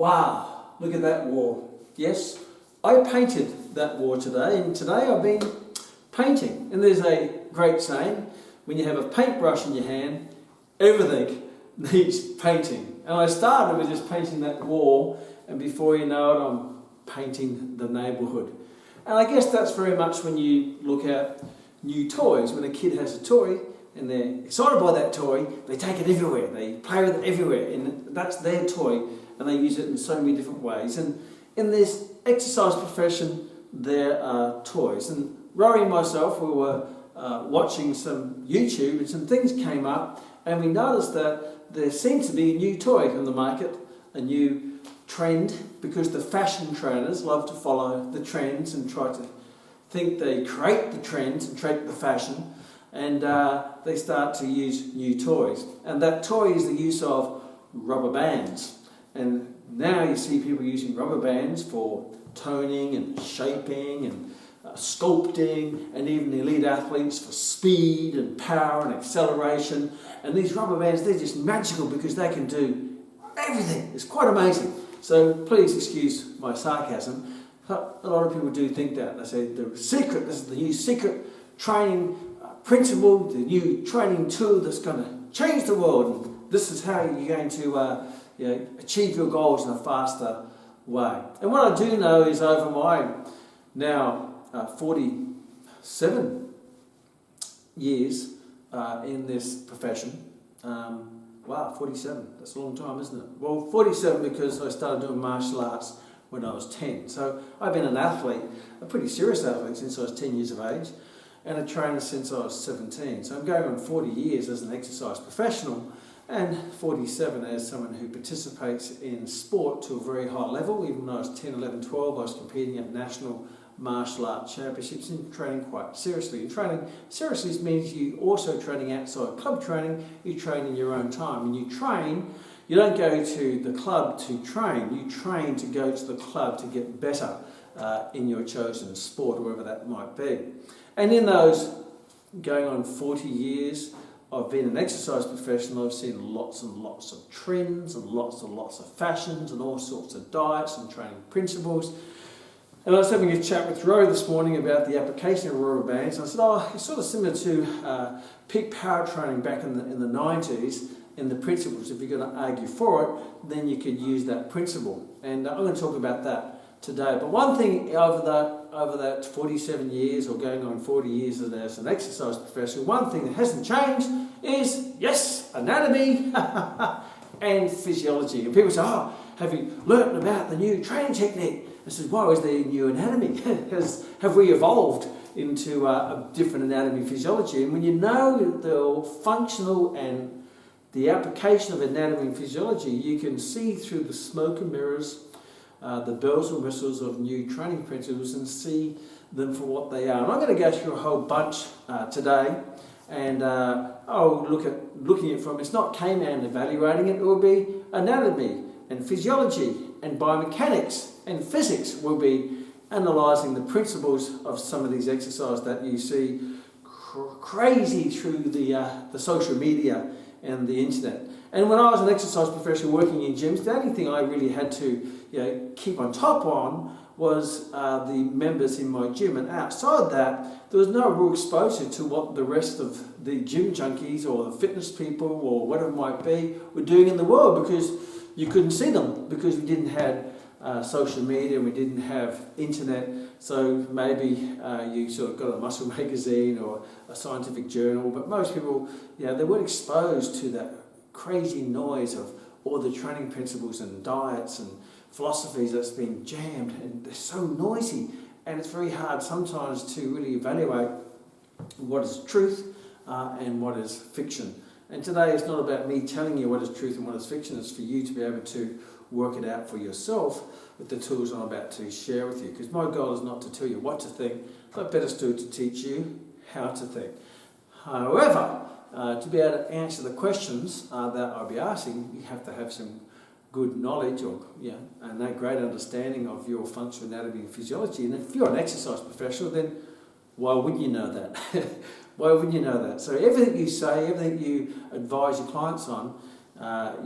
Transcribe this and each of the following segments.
Wow, look at that wall. Yes, I painted that wall today, and today I've been painting. And there's a great saying, when you have a paintbrush in your hand, everything needs painting. And I started with just painting that wall, and before you know it, I'm painting the neighbourhood. And I guess that's very much when you look at new toys. When a kid has a toy and they're excited by that toy, they take it everywhere, they play with it everywhere, and that's their toy, and they use it in so many different ways. And in this exercise profession, there are toys. And Rory and myself, we were watching some YouTube, and some things came up, and we noticed that there seemed to be a new toy on the market, a new trend, because the fashion trainers love to follow the trends and try to think they create the trends and create the fashion, and they start to use new toys. And that toy is the use of rubber bands. And now you see people using rubber bands for toning and shaping and sculpting, and even elite athletes for speed and power and acceleration. And these rubber bands, they're just magical because they can do everything. It's quite amazing. So please excuse my sarcasm. A lot of people do think that. They say the secret, this is the new secret training principle, the new training tool that's going to change the world. And this is how you're going to achieve your goals in a faster way. And what I do know is over my now 47 years in this profession. Wow, 47, that's a long time, isn't it? Well, 47 because I started doing martial arts when I was 10. So I've been an athlete, a pretty serious athlete, since I was 10 years of age, and a trainer since I was 17. So I'm going on 40 years as an exercise professional, and 47 as someone who participates in sport to a very high level. Even when I was 10, 11, 12, I was competing at national martial arts championships and training quite seriously. And training seriously means you also training outside club training, you train in your own time. When you train, you don't go to the club to train, you train to go to the club to get better in your chosen sport, or whatever that might be. And in those going on 40 years, I've been an exercise professional. I've seen lots and lots of trends and lots of fashions and all sorts of diets and training principles. And I was having a chat with Rory this morning about the application of rubber bands. And I said, it's sort of similar to peak power training back in the 90s, in the principles. If you're going to argue for it, then you could use that principle. And I'm going to talk about that today. But one thing over that 47 years, or going on 40 years as an exercise professional, one thing that hasn't changed is, yes, anatomy and physiology. And people say, have you learnt about the new training technique? I said, why is there new anatomy? Have we evolved into a different anatomy physiology? And when you know the functional and the application of anatomy and physiology, you can see through the smoke and mirrors, the bells and whistles of new training principles, and see them for what they are. And I'm going to go through a whole bunch today, and looking at it from, it's not Kman evaluating it, it will be anatomy and physiology and biomechanics and physics. Will be analysing the principles of some of these exercises that you see crazy through the social media and the internet. And when I was an exercise professional working in gyms, the only thing I really had to keep on top on was the members in my gym. And outside that, there was no real exposure to what the rest of the gym junkies or the fitness people or whatever it might be were doing in the world, because you couldn't see them, because we didn't have social media and we didn't have internet. So maybe you sort of got a muscle magazine or a scientific journal, but most people, they weren't exposed to that crazy noise of all the training principles and diets and philosophies that's been jammed, and they're so noisy, and it's very hard sometimes to really evaluate what is truth and what is fiction. And today it's not about me telling you what is truth and what is fiction. It's for you to be able to work it out for yourself with the tools I'm about to share with you. Because my goal is not to tell you what to think, but better still to teach you how to think. However, to be able to answer the questions that I'll be asking, you have to have some good knowledge and a great understanding of your functional anatomy and physiology. And if you're an exercise professional, then why wouldn't you know that? Why wouldn't you know that? So everything you say, everything you advise your clients on,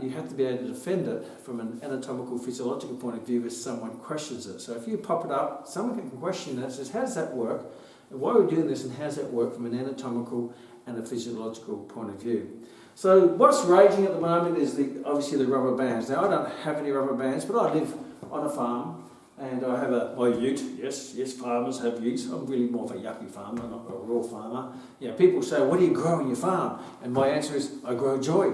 you have to be able to defend it from an anatomical, physiological point of view if someone questions it. So if you pop it up, someone can question it and says, how does that work? And why are we doing this and how does that work from an anatomical and a physiological point of view? So what's raging at the moment is obviously the rubber bands. Now I don't have any rubber bands, but I live on a farm and I have my ute. Yes, farmers have utes. I'm really more of a yuppie farmer, not a raw farmer. People say, what do you grow on your farm? And my answer is, I grow joy.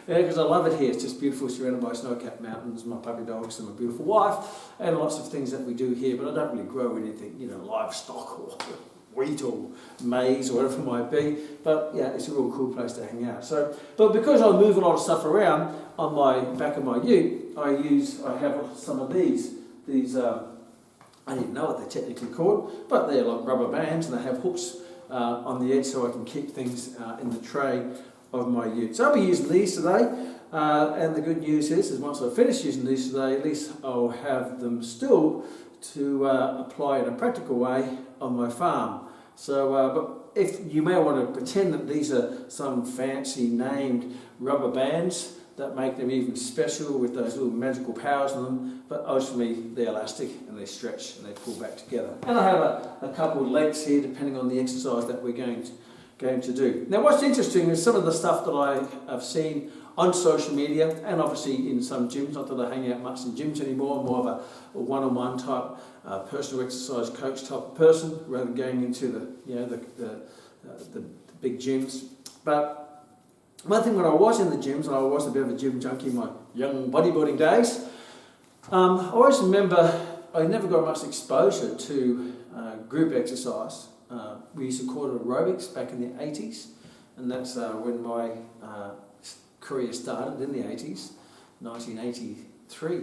Because I love it here. It's just beautiful, surrounded by snow-capped mountains, my puppy dogs and my beautiful wife, and lots of things that we do here, but I don't really grow anything, livestock or wheat or maize or whatever it might be. But yeah, it's a real cool place to hang out. But because I move a lot of stuff around on my back of my ute, I have some of these, I didn't know what they're technically called, but they're like rubber bands and they have hooks on the edge so I can keep things in the tray of my ute. So I'll be using these today, and the good news is once I finish using these today, at least I'll have them still to apply in a practical way on my farm. So, but if you may want to pretend that these are some fancy named rubber bands that make them even special with those little magical powers on them, but ultimately they're elastic and they stretch and they pull back together. And I have a couple of lengths here depending on the exercise that we're going to do. Now what's interesting is some of the stuff that I have seen on social media and obviously in some gyms, not that I hang out much in gyms anymore, I'm more of a one-on-one type personal exercise coach type of person rather than going into the big gyms. But one thing when I was in the gyms, and I was a bit of a gym junkie in my young bodybuilding days, I always remember I never got much exposure to group exercise. We used to call it aerobics back in the 80s, and that's when my career started in the 80s, 1983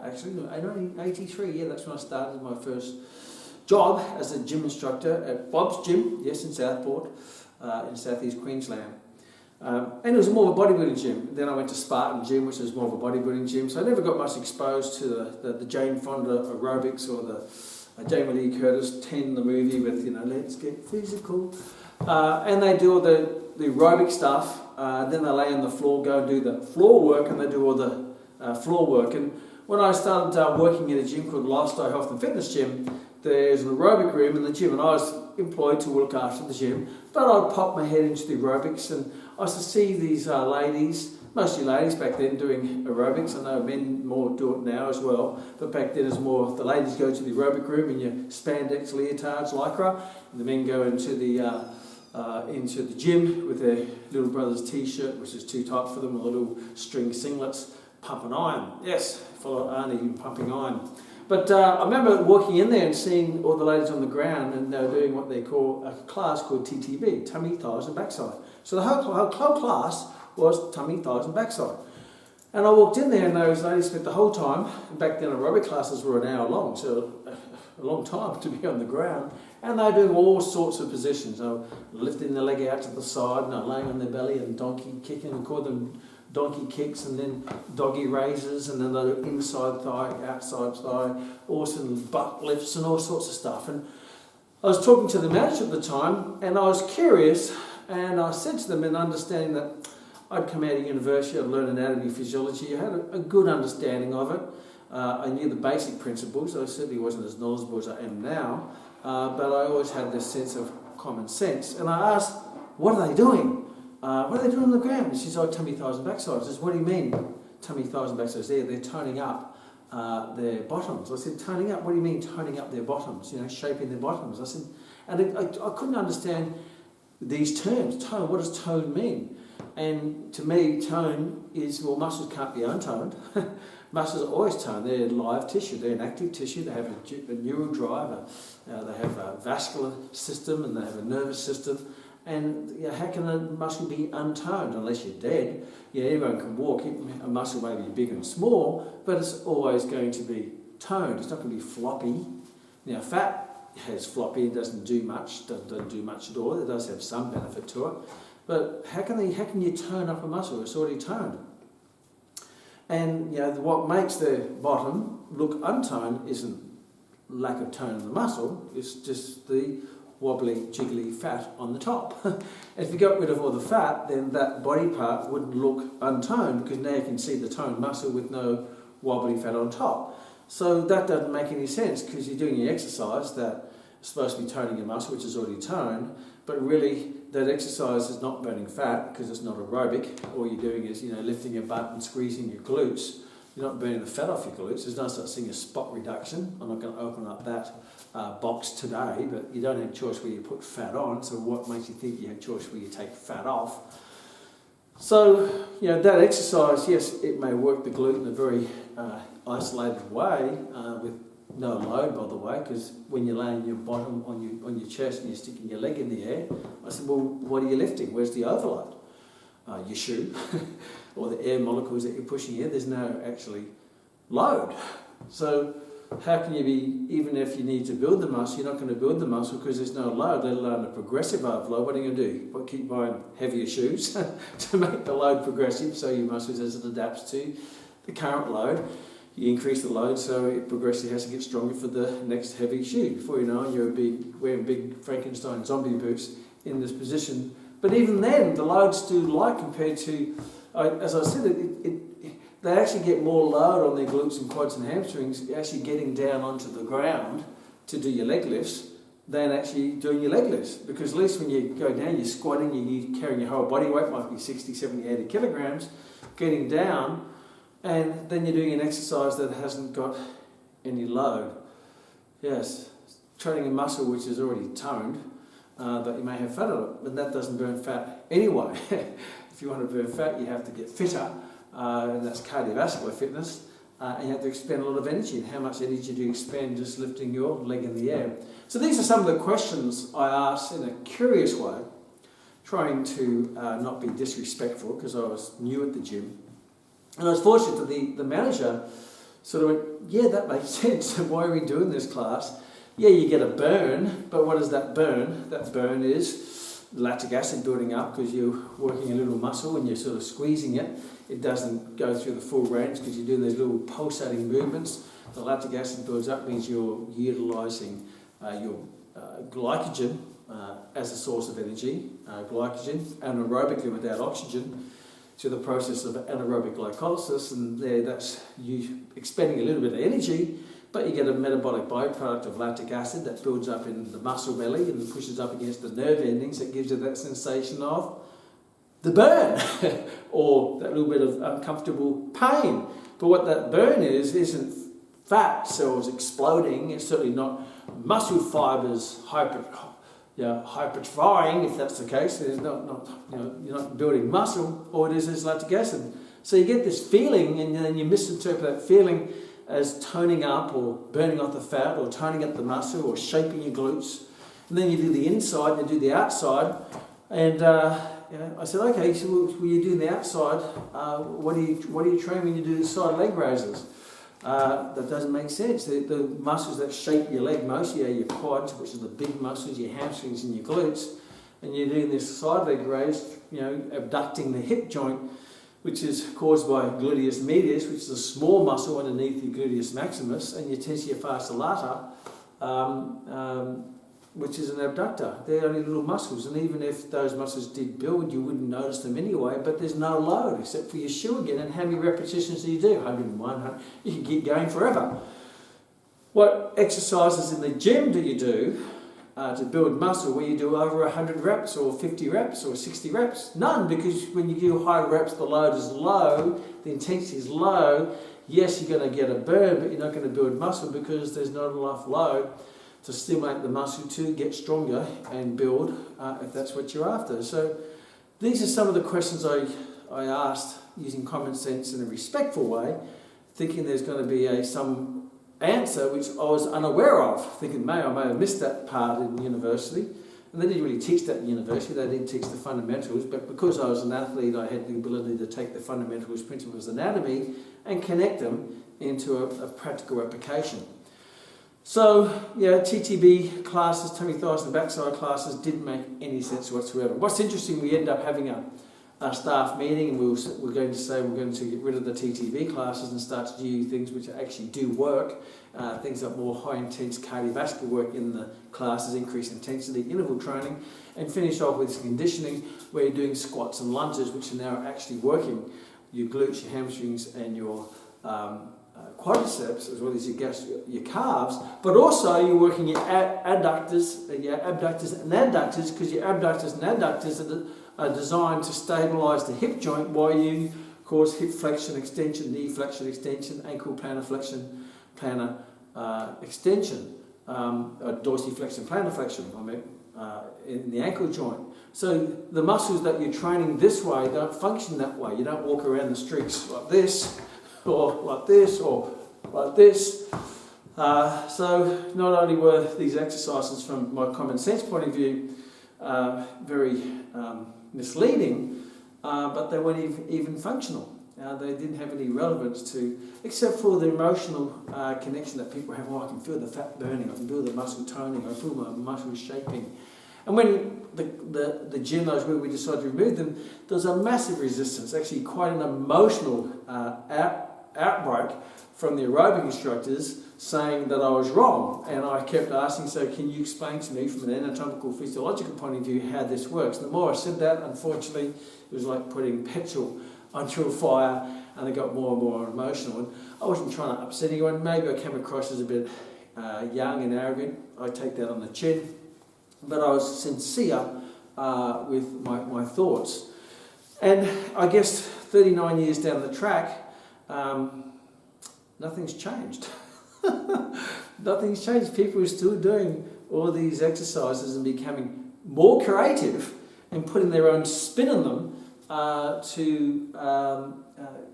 actually, no, 1983, yeah, that's when I started my first job as a gym instructor at Bob's Gym, yes, in Southport, in southeast Queensland. And it was more of a bodybuilding gym. Then I went to Spartan Gym, which was more of a bodybuilding gym. So I never got much exposed to the Jane Fonda aerobics or the Jamie Lee Curtis 10, the movie with, let's get physical. And they do all the aerobic stuff. Then they lay on the floor, go and do the floor work, and they do all the floor work. And when I started working in a gym called Lifestyle Health and Fitness Gym, there's an aerobic room in the gym, and I was employed to look after the gym. But I'd pop my head into the aerobics, and I used to see these ladies, mostly ladies back then, doing aerobics. I know men more do it now as well, but back then it's more the ladies go to the aerobic room in your spandex, leotards, lycra, and the men go into the gym with their little brother's t-shirt, which is too tight for them, with little string singlets, pumping iron. Yes, follow Arnie pumping iron. But I remember walking in there and seeing all the ladies on the ground, and they were doing what they call a class called TTB, tummy, thighs and backside. So the whole class was tummy, thighs and backside. And I walked in there and those ladies spent the whole time, and back then aerobic classes were an hour long, so a long time to be on the ground, and they were doing all sorts of positions. They were lifting the leg out to the side, and they were laying on their belly and donkey kicking, we called them donkey kicks, and then doggy raises, and then they do inside thigh, outside thigh, also butt lifts and all sorts of stuff. And I was talking to the manager at the time, and I was curious, and I said to them, in understanding that I'd come out of university, I'd learned anatomy, physiology, I had a good understanding of it. I knew the basic principles. I certainly wasn't as knowledgeable as I am now, but I always had this sense of common sense. And I asked, what are they doing? What are they doing on the ground? She says, oh, tummy, thighs and backside. I says, what do you mean, tummy, thighs and backside? They're toning up their bottoms. I said, toning up? What do you mean toning up their bottoms? Shaping their bottoms. I said, and I couldn't understand these terms. Tone, what does tone mean? And to me, tone is, well, muscles can't be untoned. Muscles are always toned. They're live tissue. They're an active tissue. They have a neural drive. They have a vascular system, and they have a nervous system. And how can a muscle be untoned unless you're dead? Everyone can walk. A muscle may be big and small, but it's always going to be toned. It's not going to be floppy. Fat has floppy. It doesn't do much. Doesn't do much at all. It does have some benefit to it. But how can you tone up a muscle? It's already toned. And what makes the bottom look untoned isn't lack of tone in the muscle. It's just the wobbly, jiggly fat on the top. If you got rid of all the fat, then that body part wouldn't look untoned, because now you can see the toned muscle with no wobbly fat on top. So that doesn't make any sense, because you're doing your exercise that is supposed to be toning your muscle, which is already toned, but really that exercise is not burning fat because it's not aerobic. All you're doing is, lifting your butt and squeezing your glutes. You're not burning the fat off your glutes. There's no such thing as spot reduction. I'm not going to open up that box today, but you don't have a choice where you put fat on, so what makes you think you have a choice where you take fat off? So, that exercise, yes, it may work the glute in a very isolated way, with no load, by the way, because when you're laying your bottom on your chest and you're sticking your leg in the air, I said, well, what are you lifting? Where's the overload? Your shoe, or the air molecules that you're pushing here. There's no actually load. So how can you be, even if you need to build the muscle, you're not going to build the muscle because there's no load, let alone a progressive overload. What are you going to do? Keep buying heavier shoes to make the load progressive, so your muscles, as it adapts to the current load, you increase the load, so it progressively has to get stronger for the next heavy shoe. Before you know it, you're wearing big Frankenstein zombie boots in this position. But even then, the load's too light compared to, as I said, they actually get more load on their glutes and quads and hamstrings actually getting down onto the ground to do your leg lifts than actually doing your leg lifts. Because at least when you go down, you're squatting, you're carrying your whole body weight, might be 60, 70, 80 kilograms, getting down, and then you're doing an exercise that hasn't got any load. Yes, training a muscle which is already toned, but you may have fat on it, but that doesn't burn fat anyway. If you want to burn fat, you have to get fitter, and that's cardiovascular fitness, and you have to expend a lot of energy. And how much energy do you expend just lifting your leg in the air? So these are some of the questions I asked in a curious way, trying to not be disrespectful, because I was new at the gym. And I was fortunate that the manager sort of went, yeah, that makes sense. Why are we doing this class? Yeah, you get a burn, but what is that burn? That burn is lactic acid building up because you're working a little muscle and you're sort of squeezing it. It doesn't go through the full range because you're doing those little pulsating movements. The lactic acid builds up means you're utilising your glycogen as a source of energy, glycogen anaerobically without oxygen, to the process of anaerobic glycolysis, and there that's you expending a little bit of energy, but you get a metabolic byproduct of lactic acid that builds up in the muscle belly and pushes up against the nerve endings that gives you that sensation of the burn or that little bit of uncomfortable pain. But what that burn isn't fat cells exploding. It's certainly not muscle fibers hypertrophying, if that's the case. There's you're not building muscle. All it is lactic acid. So you get this feeling, and then you misinterpret that feeling as toning up or burning off the fat or toning up the muscle or shaping your glutes. And then you do the inside and you do the outside. And I said, okay, so when you're doing the outside, what do you train when you do the side leg raises? That doesn't make sense. The muscles that shape your leg mostly are your quads, which are the big muscles, your hamstrings and your glutes. And you're doing this side leg raise, abducting the hip joint, which is caused by gluteus medius, which is a small muscle underneath your gluteus maximus, and your tensor fasciae lata, which is an abductor. They're only little muscles, and even if those muscles did build, you wouldn't notice them anyway, but there's no load except for your shoe again. And how many repetitions do you do? 101, 100. You can keep going forever. What exercises in the gym do you do to build muscle where you do over 100 reps or 50 reps or 60 reps? None, because when you do high reps, the load is low, the intensity is low. Yes, you're going to get a burn, but you're not going to build muscle because there's not enough load to stimulate the muscle to get stronger and build, if that's what you're after. So these are some of the questions I asked using common sense in a respectful way, thinking there's going to be some answer which I was unaware of, thinking I may have missed that part in university. And they didn't really teach that in university, they didn't teach the fundamentals, but because I was an athlete, I had the ability to take the fundamentals, principles of anatomy, and connect them into a practical application. So, TTB classes, tummy, thighs and backside classes didn't make any sense whatsoever. What's interesting, we end up having staff meeting, and we're going to say we're going to get rid of the TTV classes and start to do things which actually do work, things like more high intense cardiovascular work in the classes, increased intensity, interval training, and finish off with conditioning where you're doing squats and lunges, which are now actually working your glutes, your hamstrings, and your quadriceps, as well as your calves, but also you're working your abductors and adductors, because your abductors and adductors are designed to stabilise the hip joint while you cause hip flexion extension, knee flexion extension, ankle plantar flexion, plantar extension, dorsiflexion, plantar flexion, in the ankle joint. So the muscles that you're training this way don't function that way. You don't walk around the streets like this, or like this, or like this. So not only were these exercises from my common sense point of view very misleading, but they weren't even functional. They didn't have any relevance to, except for the emotional connection that people have. Oh, I can feel the fat burning, I can feel the muscle toning, I feel my muscles shaping. And when the gym, those where we decided to remove them, there was a massive resistance, actually quite an emotional outbreak from the aerobic instructors saying that I was wrong. And I kept asking, so can you explain to me from an anatomical physiological point of view how this works? And the more I said that, unfortunately, it was like putting petrol onto a fire, and they got more and more emotional. And I wasn't trying to upset anyone. Maybe I came across as a bit young and arrogant. I take that on the chin. But I was sincere with my thoughts. And I guess 39 years down the track, nothing's changed. Nothing's changed. People are still doing all these exercises and becoming more creative and putting their own spin on them to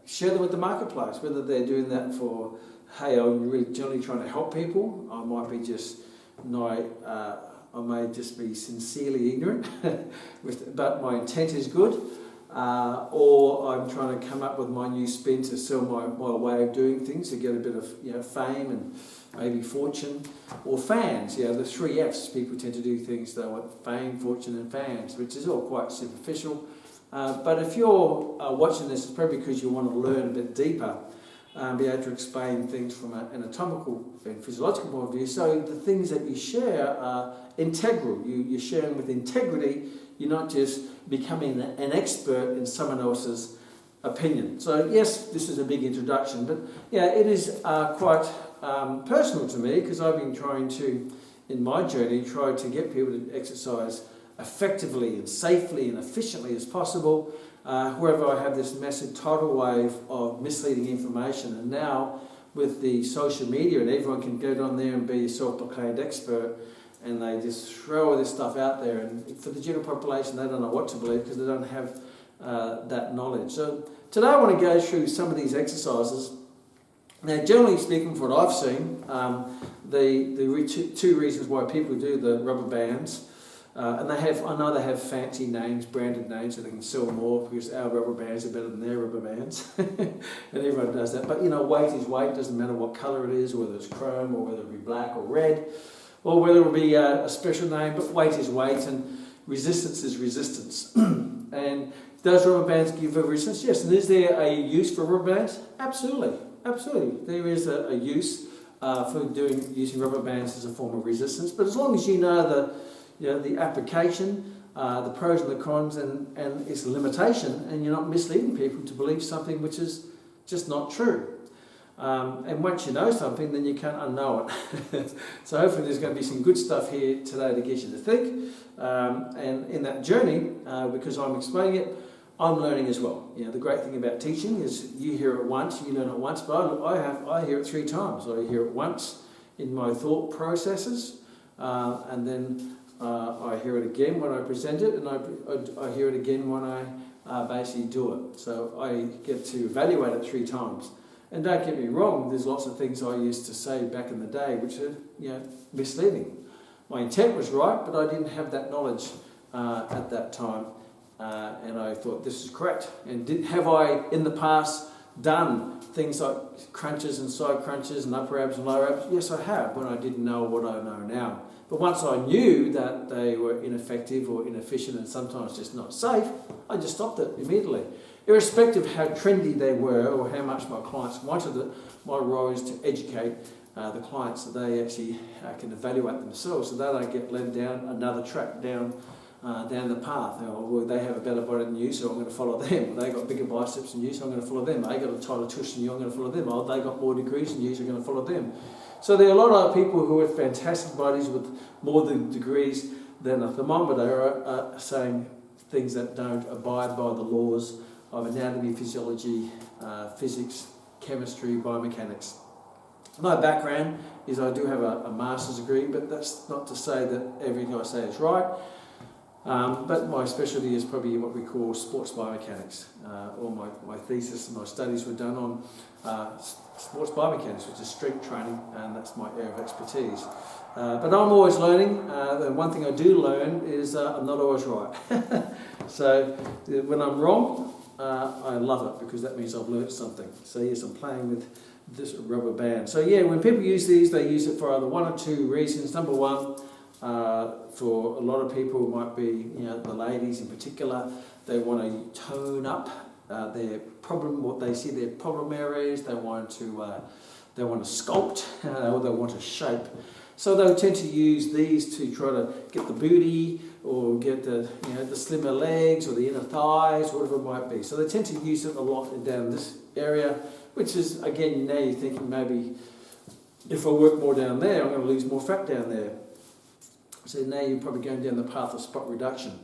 share them with the marketplace. Whether they're doing that for, hey, I'm really generally trying to help people, I might be just I may just be sincerely ignorant, but my intent is good, or I'm trying to come up with my new spin to sell my way of doing things to get a bit of fame and maybe fortune, or fans. The 3 Fs. People tend to do things, they want fame, fortune and fans, which is all quite superficial. But if you're watching this, it's probably because you want to learn a bit deeper, be able to explain things from an anatomical and physiological point of view. So the things that you share are integral. You're sharing with integrity. You're not just becoming an expert in someone else's opinion. So yes, this is a big introduction, but it is quite personal to me, because I've been trying to, in my journey, try to get people to exercise effectively and safely and efficiently as possible. Wherever I have this massive tidal wave of misleading information, and now with the social media, and everyone can go down there and be a self-proclaimed expert, and they just throw all this stuff out there, and for the general population they don't know what to believe because they don't have that knowledge. So today I want to go through some of these exercises. Now, generally speaking, from what I've seen, the 2 reasons why people do the rubber bands. And I know they have fancy names, branded names, so they can sell more because our rubber bands are better than their rubber bands. And everyone does that. But weight is weight, doesn't matter what colour it is, whether it's chrome or whether it be black or red, or whether it be a special name, but weight is weight and resistance is resistance. And does rubber bands give a resistance? Yes. And is there a use for rubber bands? Absolutely. Absolutely. There is a use for using rubber bands as a form of resistance. But as long as you know the application, the pros and the cons, and its limitation, and you're not misleading people to believe something which is just not true. And once you know something, then you can't unknow it. So hopefully there's going to be some good stuff here today to get you to think. And in that journey, because I'm explaining it, I'm learning as well. The great thing about teaching is you hear it once, you learn it once, but I hear it 3 times. I hear it once in my thought processes, and then I hear it again when I present it, and I hear it again when I basically do it. So I get to evaluate it 3 times. And don't get me wrong, there's lots of things I used to say back in the day which are misleading. My intent was right, but I didn't have that knowledge at that time, and I thought this is correct. And have I in the past done things like crunches and side crunches and upper abs and lower abs? Yes, I have, when I didn't know what I know now. But once I knew that they were ineffective or inefficient and sometimes just not safe, I just stopped it immediately. Irrespective of how trendy they were or how much my clients wanted it, my role is to educate the clients so they actually can evaluate themselves so they don't get led down another track down the path. Well, they have a better body than you, so I'm going to follow them. They got bigger biceps than you, so I'm going to follow them. They got a tighter tush than you, I'm going to follow them. Oh, they got more degrees than you, so I'm going to follow them. So there are a lot of people who have fantastic bodies with more degrees than a thermometer are saying things that don't abide by the laws of anatomy, physiology, physics, chemistry, biomechanics. My background is I do have a master's degree, but that's not to say that everything I say is right. But my specialty is probably what we call sports biomechanics. All my thesis and my studies were done on sports biomechanics, which is strength training, and that's my area of expertise. But I'm always learning. The one thing I do learn is I'm not always right. So when I'm wrong, I love it because that means I've learned something. So yes, I'm playing with this rubber band. So yeah, when people use these, they use it for either one or two reasons. Number one, for a lot of people, it might be, the ladies in particular, they want to tone up their problem, what they see their problem areas. They want to sculpt, or they want to shape. So they'll tend to use these to try to get the booty or get the slimmer legs or the inner thighs, whatever it might be. So they tend to use it a lot down this area, which is, again, now you're thinking maybe if I work more down there, I'm going to lose more fat down there. So now you're probably going down the path of spot reduction.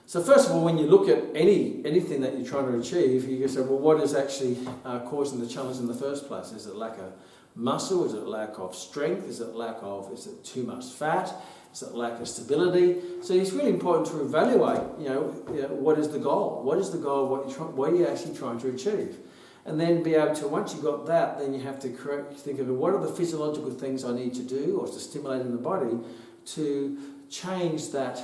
So first of all, when you look at anything that you're trying to achieve, you can say, well, what is actually causing the challenge in the first place? Is it lack of muscle? Is it lack of strength? Is it too much fat? Is it lack of stability? So it's really important to evaluate, what is the goal? What is the goal? What are you actually trying to achieve? And then be able to, once you've got that, then you have to think of what are the physiological things I need to do or to stimulate in the body to change that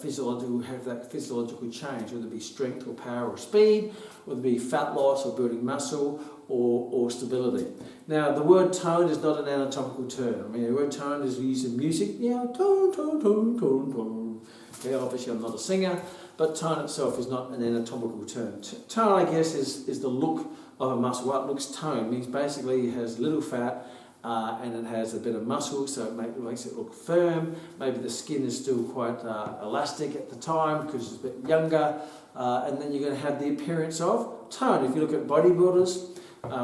physiological change, whether it be strength or power or speed, whether it be fat loss or building muscle or stability. Now, the word tone is not an anatomical term. I mean, the word tone is used in music. Tone, tone, tone, tone, tone. Okay, obviously I'm not a singer, but tone itself is not an anatomical term. Tone, I guess, is the look of a muscle. What looks toned means basically it has little fat, and it has a bit of muscle, so it makes it look firm. Maybe the skin is still quite elastic at the time because it's a bit younger, and then you're going to have the appearance of tone. If you look at bodybuilders,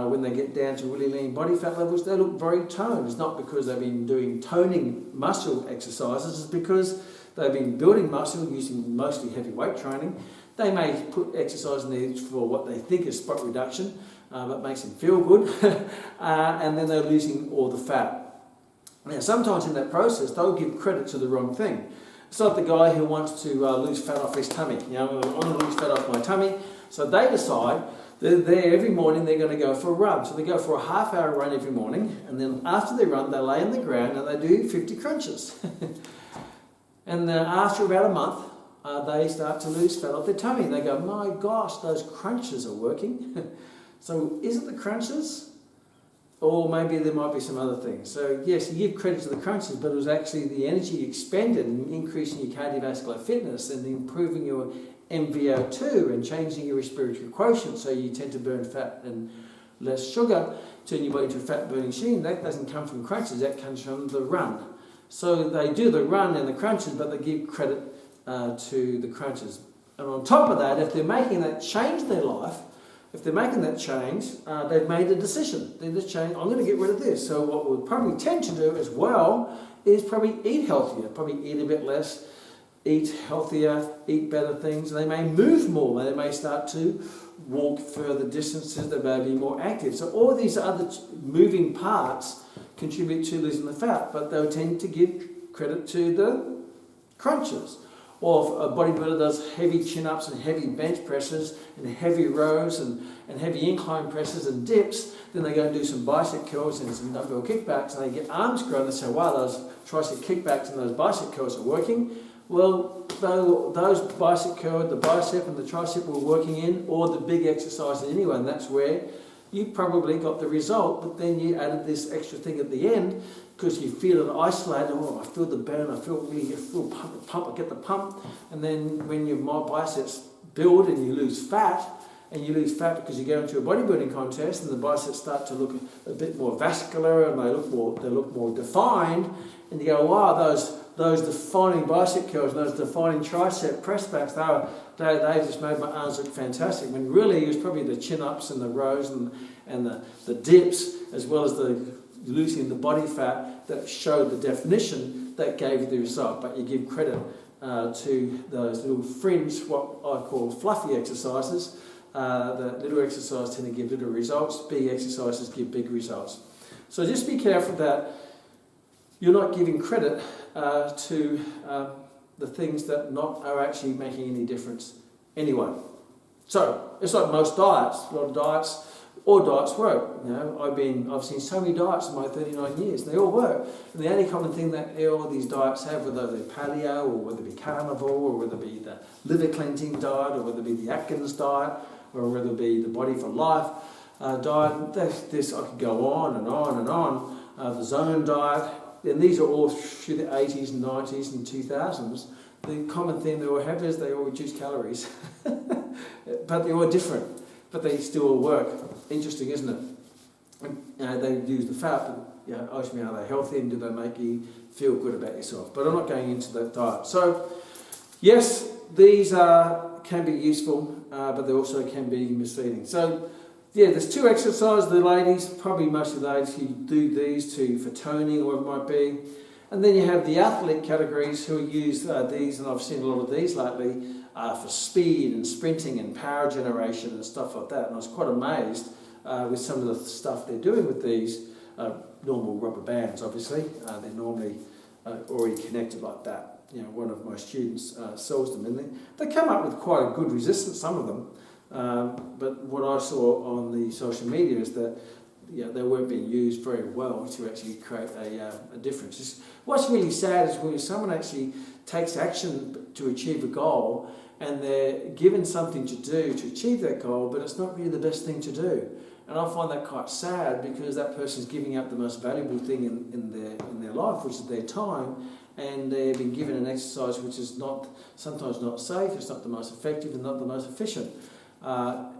when they get down to really lean body fat levels, they look very toned. It's not because they've been doing toning muscle exercises, it's because they've been building muscle using mostly heavy weight training. They may put exercise in there for what they think is spot reduction, but makes them feel good, and then they're losing all the fat. Now, sometimes in that process, they'll give credit to the wrong thing. It's like the guy who wants to lose fat off his tummy. I want to lose fat off my tummy, so they decide they're there every morning, they're going to go for a run. So they go for a half-hour run every morning, and then after they run, they lay on the ground and they do 50 crunches. And after about a month, they start to lose fat off their tummy. And they go, my gosh, those crunches are working. So is it the crunches? Or maybe there might be some other things. So yes, you give credit to the crunches, but it was actually the energy expended in increasing your cardiovascular fitness and improving your MVO2 and changing your respiratory quotient, so you tend to burn fat and less sugar, turn your body into a fat-burning machine. That doesn't come from crunches, that comes from the run. So they do the run and the crunches, but they give credit to the crunches. And on top of that, if they're making that change in their life, if they're making that change, they've made a decision. They just change, I'm going to get rid of this. So what we'll probably tend to do as well is probably eat healthier, probably eat a bit less, eat healthier, eat better things. They may move more. They may start to walk further distances. They may be more active. So all these other moving parts contribute to losing the fat, but they'll tend to give credit to the crunches. Or if a bodybuilder does heavy chin-ups and heavy bench presses and heavy rows and heavy incline presses and dips, then they go and do some bicep curls and some dumbbell kickbacks, and they get arms grown and say, wow, those tricep kickbacks and those bicep curls are working. Well, those bicep curl, the bicep and the tricep were working in, or the big exercise anyway, and that's where you probably got the result, but then you added this extra thing at the end because you feel it isolated. Oh, I feel the burn, I feel pump, I get the pump, and then when your biceps build and you lose fat because you go into a bodybuilding contest and the biceps start to look a bit more vascular and they look more defined, and you go, wow, those defining bicep curls, those defining tricep press backs, they just made my arms look fantastic. When really it was probably the chin-ups and the rows and the dips, as well as the losing the body fat that showed the definition that gave you the result. But you give credit to those little fringe, what I call fluffy exercises. The little exercises tend to give little results, big exercises give big results. So just be careful that you're not giving credit to the things that are actually making any difference anyway. So it's like most diets. A lot of diets, all diets work. You know, I've seen so many diets in my 39 years, and they all work. And the only common thing that all these diets have, whether they're paleo or whether it be carnivore or whether it be the liver cleansing diet or whether it be the Atkins diet or whether it be the Body for Life diet, this I could go on and on and on. The Zone diet. And these are all through the 80s and 90s and 2000s. The common thing they all have is they all reduce calories. But they're all different. But they still all work. Interesting, isn't it? And, they use the fat, but ultimately, are they healthy and do they make you feel good about yourself? But I'm not going into that diet. So, yes, these can be useful, but they also can be misleading. So, yeah, there's two exercises, the ladies, probably most of the ladies who do these for toning or whatever it might be. And then you have the athlete categories who use these, and I've seen a lot of these lately, for speed and sprinting and power generation and stuff like that. And I was quite amazed with some of the stuff they're doing with these normal rubber bands, obviously. They're normally already connected like that. You know, one of my students sells them, and they come up with quite a good resistance, some of them. But what I saw on the social media is that they weren't being used very well to actually create a difference. What's really sad is when someone actually takes action to achieve a goal and they're given something to do to achieve that goal, but it's not really the best thing to do. And I find that quite sad because that person's giving up the most valuable thing in their life, which is their time, and they've been given an exercise which is sometimes not safe, it's not the most effective and not the most efficient.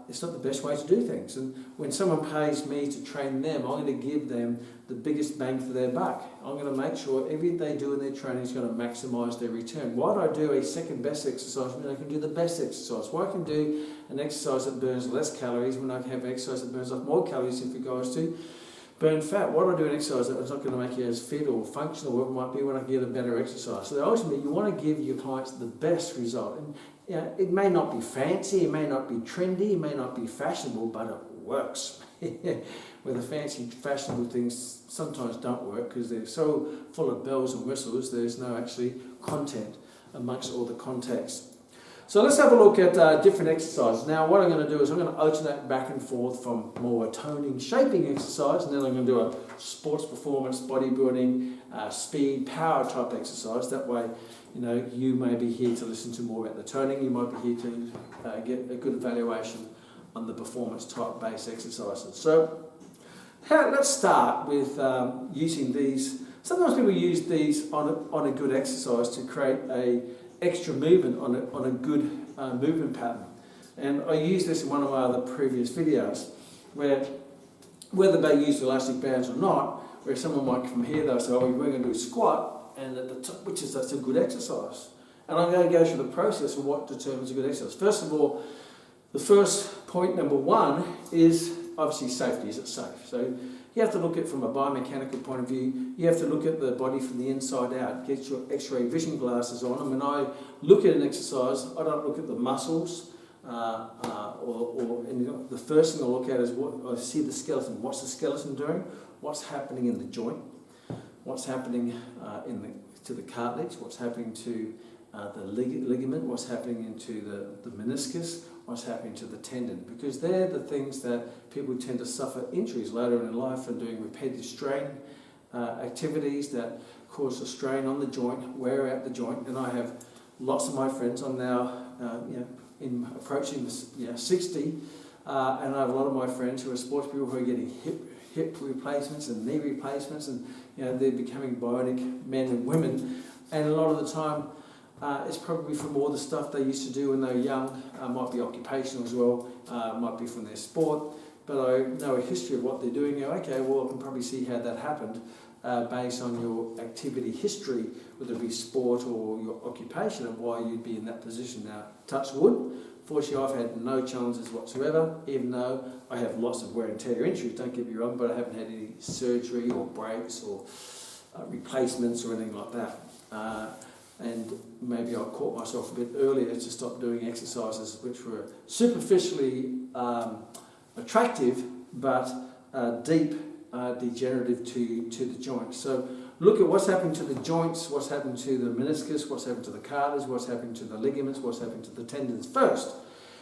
It's not the best way to do things. And when someone pays me to train them, I'm going to give them the biggest bang for their buck. I'm going to make sure everything they do in their training is going to maximise their return. Why do I do a second best exercise when I can do the best exercise? Why I can do an exercise that burns less calories when I can have an exercise that burns off more calories if it goes to burn fat? Why do I do an exercise that's not going to make you as fit or functional, whatever it might be, when I can get a better exercise? So ultimately, you want to give your clients the best result. And it may not be fancy, it may not be trendy, it may not be fashionable, but it works. Where the fancy, fashionable things sometimes don't work because they're so full of bells and whistles, there's no actually content amongst all the context. So let's have a look at different exercises. Now what I'm going to do is I'm going to alternate back and forth from more toning, shaping exercise, and then I'm going to do a sports performance, bodybuilding, speed, power type exercise. That way, you may be here to listen to more about the toning. You might be here to get a good evaluation on the performance type base exercises. So let's start with using these. Sometimes people use these on a good exercise to create a extra movement on a good movement pattern. And I used this in one of my other previous videos where whether they use elastic bands or not, where someone might come here, they'll say, we're going to do a squat, and at the top, that's a good exercise. And I'm going to go through the process of what determines a good exercise. First of all, the first point, number one, is obviously safety. Is it safe? So you have to look at it from a biomechanical point of view. You have to look at the body from the inside out. Get your X-ray vision glasses on. And when I look at an exercise, I don't look at the muscles, the first thing I look at is what I see the skeleton. What's the skeleton doing? What's happening in the joint? What's happening to the cartilage? What's happening to the ligament? What's happening into the meniscus? What's happening to the tendon? Because they're the things that people tend to suffer injuries later in life from doing repetitive strain activities that cause a strain on the joint, wear out the joint. And I have lots of my friends, I'm now in approaching 60, and I have a lot of my friends who are sports people who are getting hip replacements and knee replacements, and they're becoming bionic men and women, and a lot of the time it's probably from all the stuff they used to do when they were young. Might be occupational as well, might be from their sport, but I know a history of what they're doing. Okay, well, I can probably see how that happened based on your activity history, whether it be sport or your occupation, and why you'd be in that position. Now, touch wood, fortunately I've had no challenges whatsoever, even though I have lots of wear and tear injuries, don't get me wrong, but I haven't had any surgery or breaks or replacements or anything like that. And maybe I caught myself a bit earlier to stop doing exercises which were superficially attractive but deep degenerative to the joints. So look at what's happening to the joints, what's happening to the meniscus, what's happening to the cartilage, what's happening to the ligaments, what's happening to the tendons first.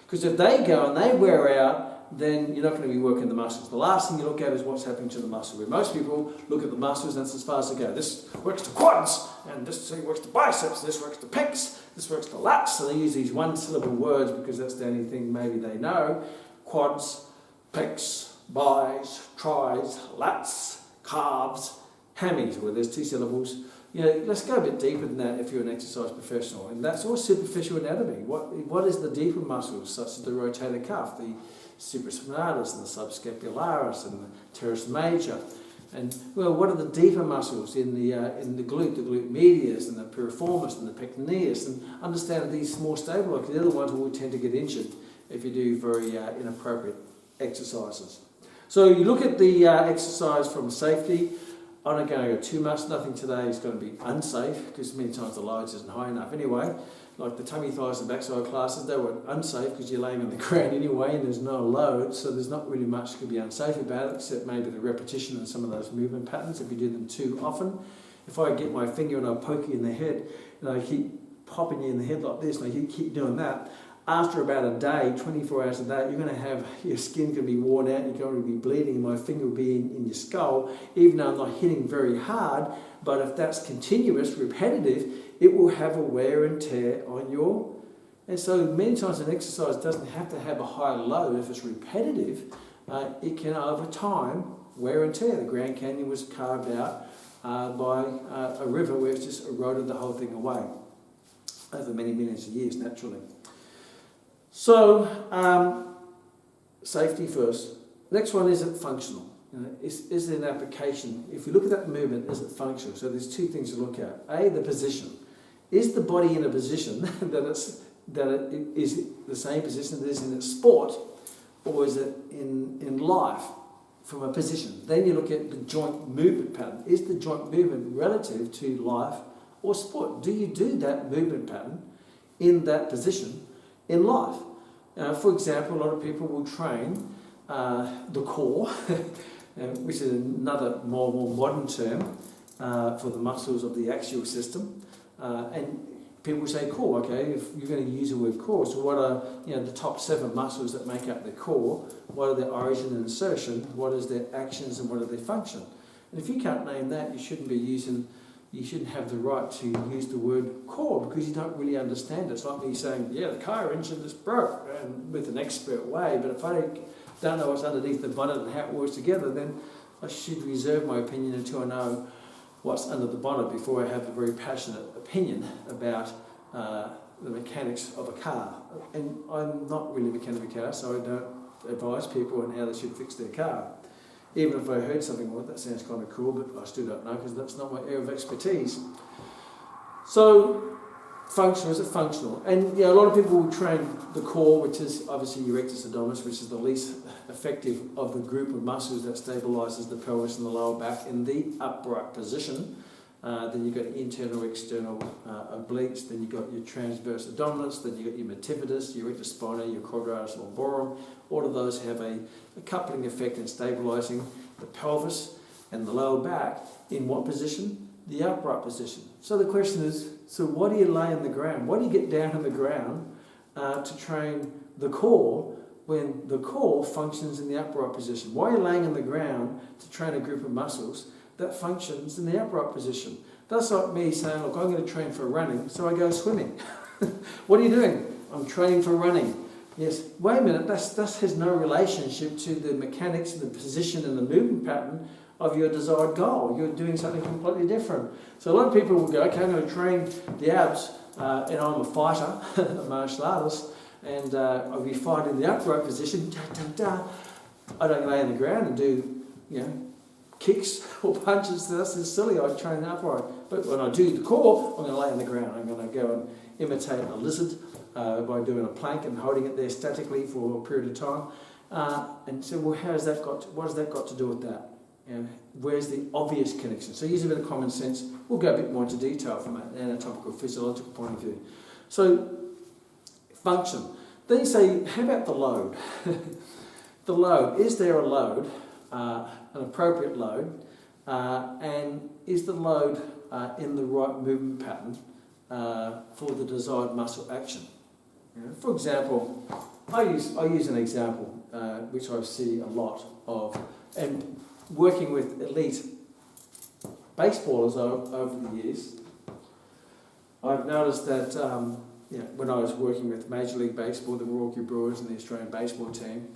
Because if they go and they wear out, then you're not going to be working the muscles. The last thing you look at is what's happening to the muscle. Where most people look at the muscles, and that's as far as they go. This works the quads, and this works the biceps, this works the pecs, this works the lats. So they use these one-syllable words because that's the only thing maybe they know. Quads, pecs, bis, tris, lats, calves, hammies, where there's 2 syllables. Let's go a bit deeper than that if you're an exercise professional. And that's all superficial anatomy. What is the deeper muscles, such as the rotator cuff, the supraspinatus and the subscapularis and the teres major? And what are the deeper muscles in the glute medius and the piriformis and the pectineus? And understand that these more stable, like the other ones will tend to get injured if you do very inappropriate exercises. So you look at the exercise from safety. I'm not going to go too much. Nothing today is going to be unsafe because many times the loads isn't high enough anyway. Like the tummy, thighs and backside classes, they were unsafe because you're laying on the ground anyway and there's no load, so there's not really much that could be unsafe about it except maybe the repetition and some of those movement patterns if you do them too often. If I get my finger and I poke you in the head and I keep popping you in the head like this and I keep doing that, after about a day, 24 hours a day, you're going to have, your skin going to be worn out, you're going to be bleeding, and my finger will be in your skull, even though I'm not hitting very hard. But if that's continuous, repetitive, it will have a wear and tear on your... And so many times an exercise doesn't have to have a high load. If it's repetitive, it can over time wear and tear. The Grand Canyon was carved out by a river where it's just eroded the whole thing away over many millions of years, naturally. So, safety first. Next one, is it functional? Is it an application? If you look at that movement, is it functional? So there's 2 things to look at. A, the position. Is the body in a position that it is the same position that it is in its sport, or is it in life from a position? Then you look at the joint movement pattern. Is the joint movement relative to life or sport? Do you do that movement pattern in that position in life? For example, a lot of people will train the core, which is another more modern term for the muscles of the axial system. And people say core, okay, if you're going to use the word core, so what are the top 7 muscles that make up the core? What are their origin and insertion? What is their actions and what are their function? And if you can't name that, you shouldn't have the right to use the word core because you don't really understand it. It's like me saying, the car engine is broke, and with an expert way, but if I don't know what's underneath the bonnet and how it works together, then I should reserve my opinion until I know what's under the bonnet before I have a very passionate opinion about the mechanics of a car. And I'm not really a mechanic of a car, so I don't advise people on how they should fix their car. Even if I heard something, well, that sounds kind of cool, but I still don't know because that's not my area of expertise. So, functional, is it functional? And a lot of people will train the core, which is obviously your rectus abdominis, which is the least effective of the group of muscles that stabilises the pelvis and the lower back in the upright position. Then you've got internal, external obliques, then you've got your transverse abdominis, then you've got your multifidus, your rectus spina, your quadratus lumborum. All of those have a coupling effect in stabilising the pelvis and the lower back. In what position? The upright position. So the question is, so what do you lay on the ground? What do you get down on the ground to train the core when the core functions in the upright position? Why are you laying on the ground to train a group of muscles that functions in the upright position? That's like me saying, look, I'm going to train for running, so I go swimming. What are you doing? I'm training for running. Yes, wait a minute, that has no relationship to the mechanics, the position and the movement pattern of your desired goal. You're doing something completely different. So a lot of people will go, okay, I'm going to train the abs, and I'm a fighter, a martial artist, and I'll be fighting in the upright position, I don't lay on the ground and do, kicks or punches. That's silly. I train upright. But when I do the core, I'm going to lay on the ground. I'm going to go and imitate a lizard by doing a plank and holding it there statically for a period of time. And so, well, what has that got to do with that? Where's the obvious connection? So use a bit of common sense. We'll go a bit more into detail from an anatomical, physiological point of view. So, function. Then you say, how about the load? The load. Is there a load, an appropriate load, and is the load in the right movement pattern for the desired muscle action? For example, I use an example which I see a lot of, and working with elite baseballers over the years, I've noticed that when I was working with Major League Baseball, the Milwaukee Brewers and the Australian baseball team,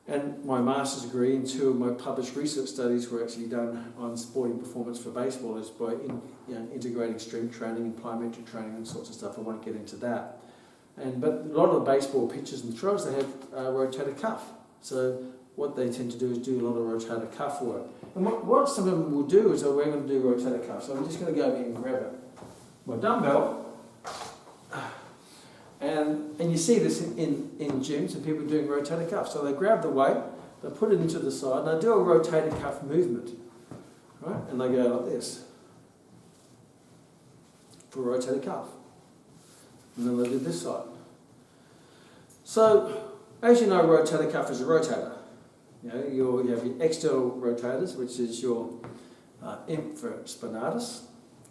and my master's degree and 2 of my published research studies were actually done on sporting performance for baseballers by integrating strength training and plyometric training and sorts of stuff. I won't get into that. But a lot of the baseball pitchers and throwers, they have rotator cuff. So what they tend to do is do a lot of rotator cuff work. And what some of them will do is, we're going to do rotator cuff. So I'm just going to go over here and grab my dumbbell. And you see this in gyms and people doing rotator cuff. So they grab the weight, they put it into the side, and they do a rotator cuff movement. Right? And they go like this for rotator cuff. And then they do this side. So, as you know, rotator cuff is a rotator. You have your external rotators, which is your infraspinatus,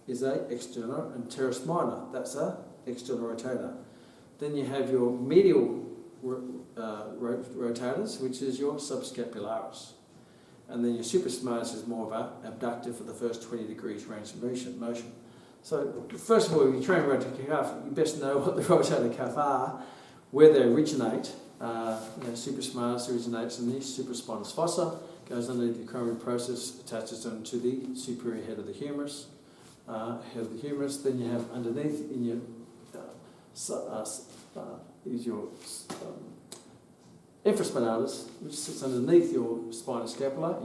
is a external, and teres minor, that's a external rotator. Then you have your medial rotators, which is your subscapularis. And then your supraspinatus is more of an abductor for the first 20 degrees range of motion. So, first of all, if you train rotator cuff, you best know what the rotator cuff are, where they originate. Supraspinatus originates in the supraspinous fossa, goes underneath the coronary process, attaches onto the superior head of the humerus. Then you have underneath in your is your infraspinatus, which sits underneath your spinous scapula,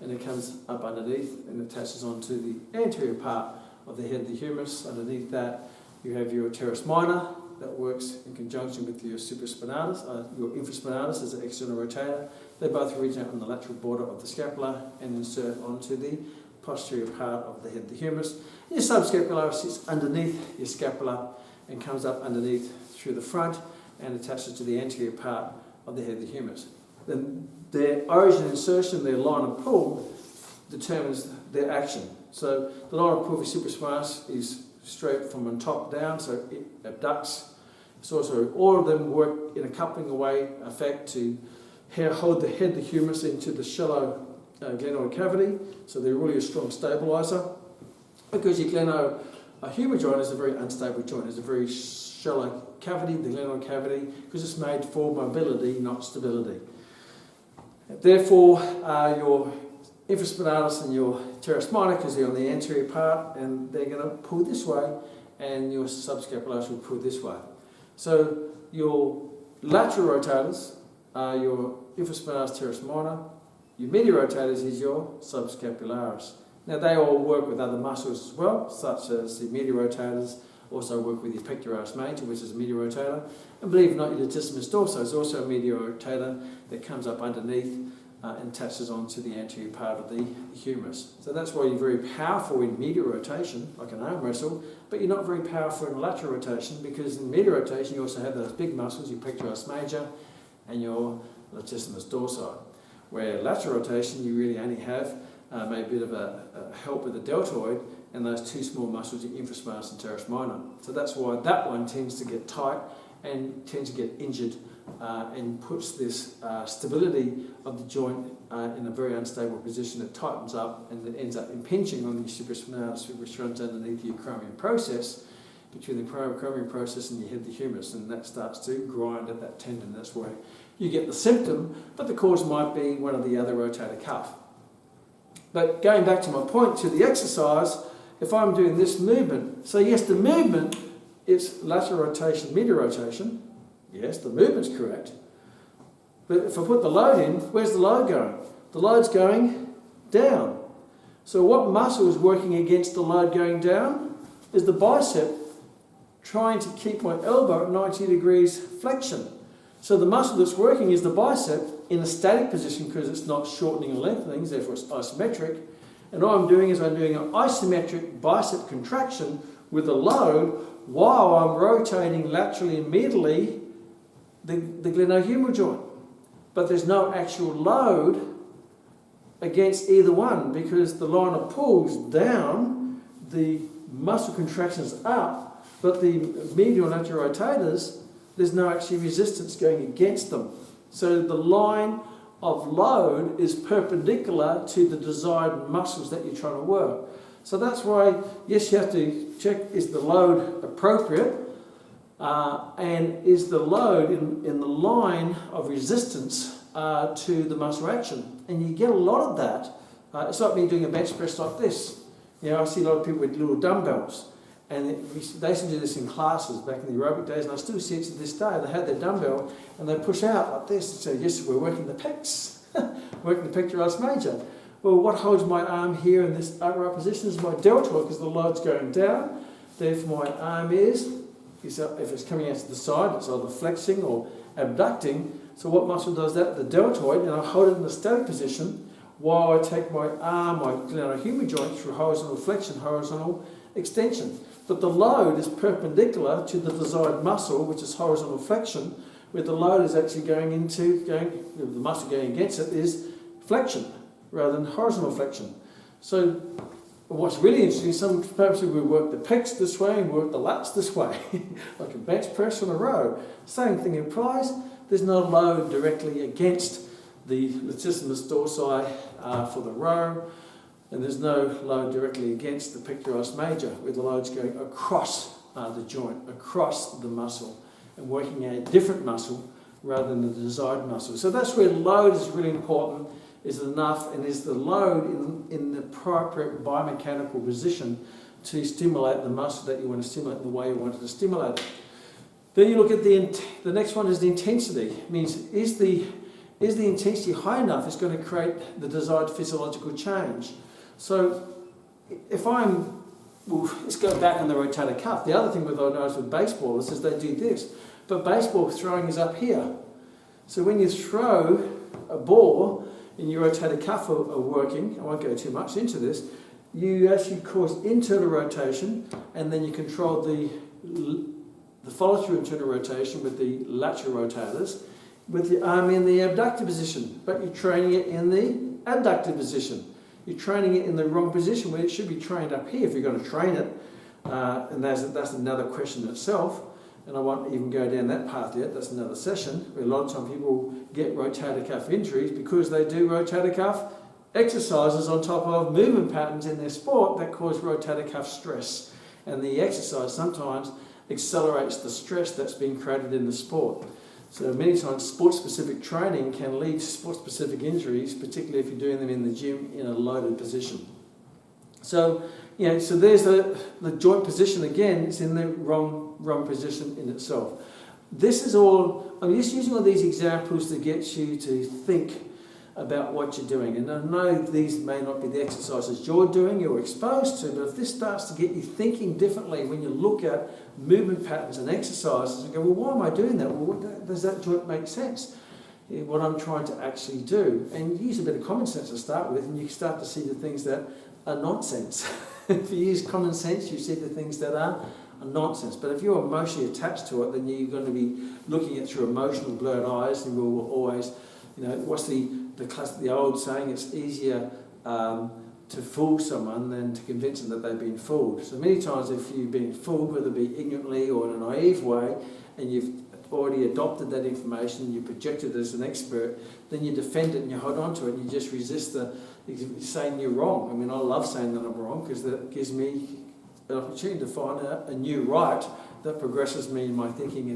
and it comes up underneath and attaches onto the anterior part of the head of the humerus. Underneath that, you have your teres minor that works in conjunction with your supraspinatus. Your infraspinatus is an external rotator. They both originate on the lateral border of the scapula and insert onto the posterior part of the head of the humerus. Your subscapularis sits underneath your scapula and comes up underneath through the front and attaches to the anterior part of the head of the humerus. Then their origin insertion, their line of pull, determines their action. So the line of pull for supraspinatus is straight from on top down, so it abducts. It's also, all of them work in a coupling away effect to hold the head of the humerus into the shallow glenoid cavity, so they're really a strong stabiliser. Because your glenohumeral joint is a very unstable joint. It's a very shallow cavity, the glenoid cavity, because it's made for mobility, not stability. Therefore, your infraspinatus and your teres minor, because they're on the anterior part, and they're going to pull this way, and your subscapularis will pull this way. So your lateral rotators are your infraspinatus, teres minor. Your medial rotators is your subscapularis. Now they all work with other muscles as well, such as the medial rotators also work with your pectoralis major, which is a medial rotator. And believe it or not, your latissimus dorsi is also a medial rotator that comes up underneath and attaches onto the anterior part of the humerus. So that's why you're very powerful in medial rotation, like an arm wrestle, but you're not very powerful in lateral rotation, because in medial rotation you also have those big muscles, your pectoralis major and your latissimus dorsi. Where lateral rotation you really only have maybe a bit of a help with the deltoid and those two small muscles, your infraspinatus and teres minor. So that's why that one tends to get tight and tends to get injured and puts this stability of the joint in a very unstable position. It tightens up and it ends up impinging on the supraspinatus, which runs underneath your acromion process, between the recovering process and you hit the humerus, and that starts to grind at that tendon. That's where you get the symptom, but the cause might be one of the other rotator cuff. But going back to my point, to the exercise, if I'm doing this movement, so yes, the movement is lateral rotation, medial rotation. Yes, the movement's correct. But if I put the load in, where's the load going? The load's going down. So what muscle is working against the load going down is the bicep, trying to keep my elbow at 90 degrees flexion. So the muscle that's working is the bicep in a static position because it's not shortening or lengthening, therefore it's isometric. And all I'm doing is I'm doing an isometric bicep contraction with a load while I'm rotating laterally and medially the glenohumeral joint. But there's no actual load against either one because the liner pulls down, the muscle contractions up, but the medial lateral rotators, there's no actually resistance going against them. So the line of load is perpendicular to the desired muscles that you're trying to work. So that's why, yes, you have to check, is the load appropriate, and is the load in the line of resistance to the muscle action. And you get a lot of that. It's like me doing a bench press like this. You know, I see a lot of people with little dumbbells, and they used to do this in classes back in the aerobic days, and I still see it to this day. They had their dumbbell, and they push out like this, and say, yes, we're working the pecs, working the pectoralis major. Well, what holds my arm here in this upright position is my deltoid, because the load's going down. Therefore, my arm is, if it's coming out to the side, it's either flexing or abducting. So what muscle does that? The deltoid, and I hold it in a static position while I take my arm, my glenohumeral joint, through horizontal flexion, horizontal extension. But the load is perpendicular to the desired muscle, which is horizontal flexion, where the load is actually the muscle going against it is flexion rather than horizontal flexion. So what's really interesting, some people we work the pecs this way and work the lats this way, like a bench press on a row. Same thing applies. There's no load directly against the latissimus dorsi for the row, and there's no load directly against the pectoralis major, where the load's going across the joint, across the muscle, and working a different muscle rather than the desired muscle. So that's where load is really important. Is it enough, and is the load in the appropriate biomechanical position to stimulate the muscle that you want to stimulate in the way you want it to stimulate it? Then you look at the next one is the intensity. It means is the intensity high enough? It's going to create the desired physiological change. So if let's go back on the rotator cuff. The other thing that I notice with baseballers is they do this, but baseball throwing is up here. So when you throw a ball and your rotator cuff are working, I won't go too much into this, you actually cause internal rotation, and then you control the follow-through internal rotation with the lateral rotators, with the arm in the abductor position, but you're training it in the adductor position. You're training it in the wrong position where it should be trained up here if you're going to train it. And that's another question in itself, and I won't even go down that path yet. That's another session, where a lot of time people get rotator cuff injuries because they do rotator cuff exercises on top of movement patterns in their sport that cause rotator cuff stress. And the exercise sometimes accelerates the stress that's being created in the sport. So many times sport-specific training can lead to sport-specific injuries, particularly if you're doing them in the gym in a loaded position. So, so there's the joint position again, it's in the wrong position in itself. This is all, I'm just using all these examples to get you to think about what you're doing. And I know these may not be the exercises you're doing, you're exposed to, but if this starts to get you thinking differently when you look at movement patterns and exercises and go, well, why am I doing that? Well, does that joint make sense? What I'm trying to actually do. And use a bit of common sense to start with, and you start to see the things that are nonsense. If you use common sense, you see the things that are nonsense. But if you're emotionally attached to it, then you're going to be looking at it through emotional blurred eyes, and we'll always, what's the old saying, it's easier to fool someone than to convince them that they've been fooled. So many times if you've been fooled, whether it be ignorantly or in a naive way, and you've already adopted that information, you projected it as an expert, then you defend it and you hold on to it and you just resist saying you're wrong. I mean, I love saying that I'm wrong because that gives me an opportunity to find a new right that progresses me in my thinking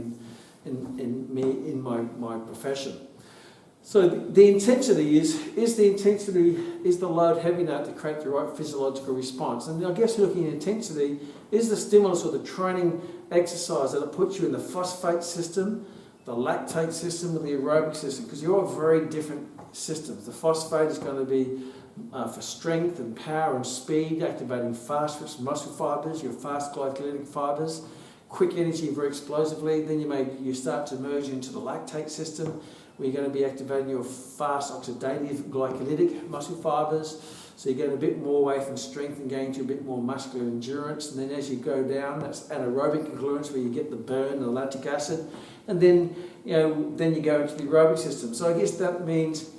and in my profession. So the intensity is the load heavy enough to create the right physiological response. And I guess looking at intensity is the stimulus or the training exercise that it puts you in the phosphate system, the lactate system, or the aerobic system, because you're all very different systems. The phosphate is going to be for strength and power and speed, activating fast muscle fibres, your fast glycolytic fibres, quick energy very explosively. Then you start to merge into the lactate system, where you're going to be activating your fast oxidative glycolytic muscle fibres. So you're getting a bit more away from strength and going to a bit more muscular endurance. And then as you go down, that's anaerobic endurance, where you get the burn and the lactic acid. And then you go into the aerobic system. So I guess that means,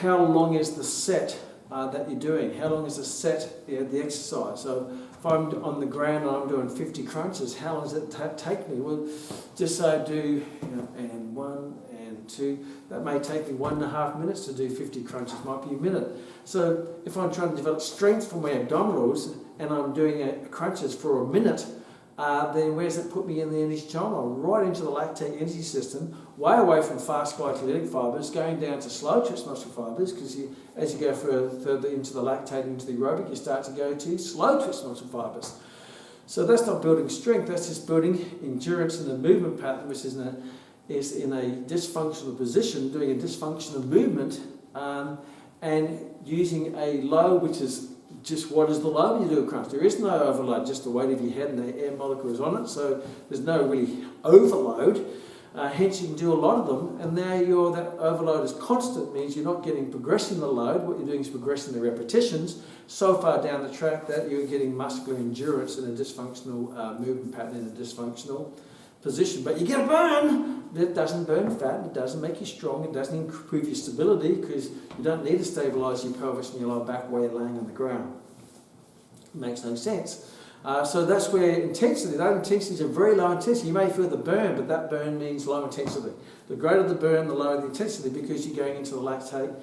how long is the set that you're doing? How long is the set, the exercise? So if I'm on the ground and I'm doing 50 crunches, how long does it take me? Well, just say I do, and 1 and 2, that may take me 1.5 minutes to do 50 crunches, might be a minute. So if I'm trying to develop strength for my abdominals and I'm doing crunches for a minute, then where does it put me in the energy channel? Right into the lactate energy system, way away from fast glycolytic fibres, going down to slow twitch muscle fibres, because as you go further into the lactate, into the aerobic, you start to go to slow twitch muscle fibres. So that's not building strength, that's just building endurance in the movement pattern, which is in a dysfunctional position, doing a dysfunctional movement, and using a load which is just what is the load when you do a crunch. There is no overload, just the weight of your head and the air molecules on it, so there's no really overload. Hence you can do a lot of them, and now that overload is constant, means you're not getting progressing the load. What you're doing is progressing the repetitions so far down the track that you're getting muscular endurance in a dysfunctional movement pattern, in a dysfunctional position. But you get a burn. It doesn't burn fat, it doesn't make you strong, it doesn't improve your stability, because you don't need to stabilise your pelvis and your lower back while you're laying on the ground. It makes no sense. So that's where that intensity is a very low intensity. You may feel the burn, but that burn means low intensity. The greater the burn, the lower the intensity, because you're going into the lactate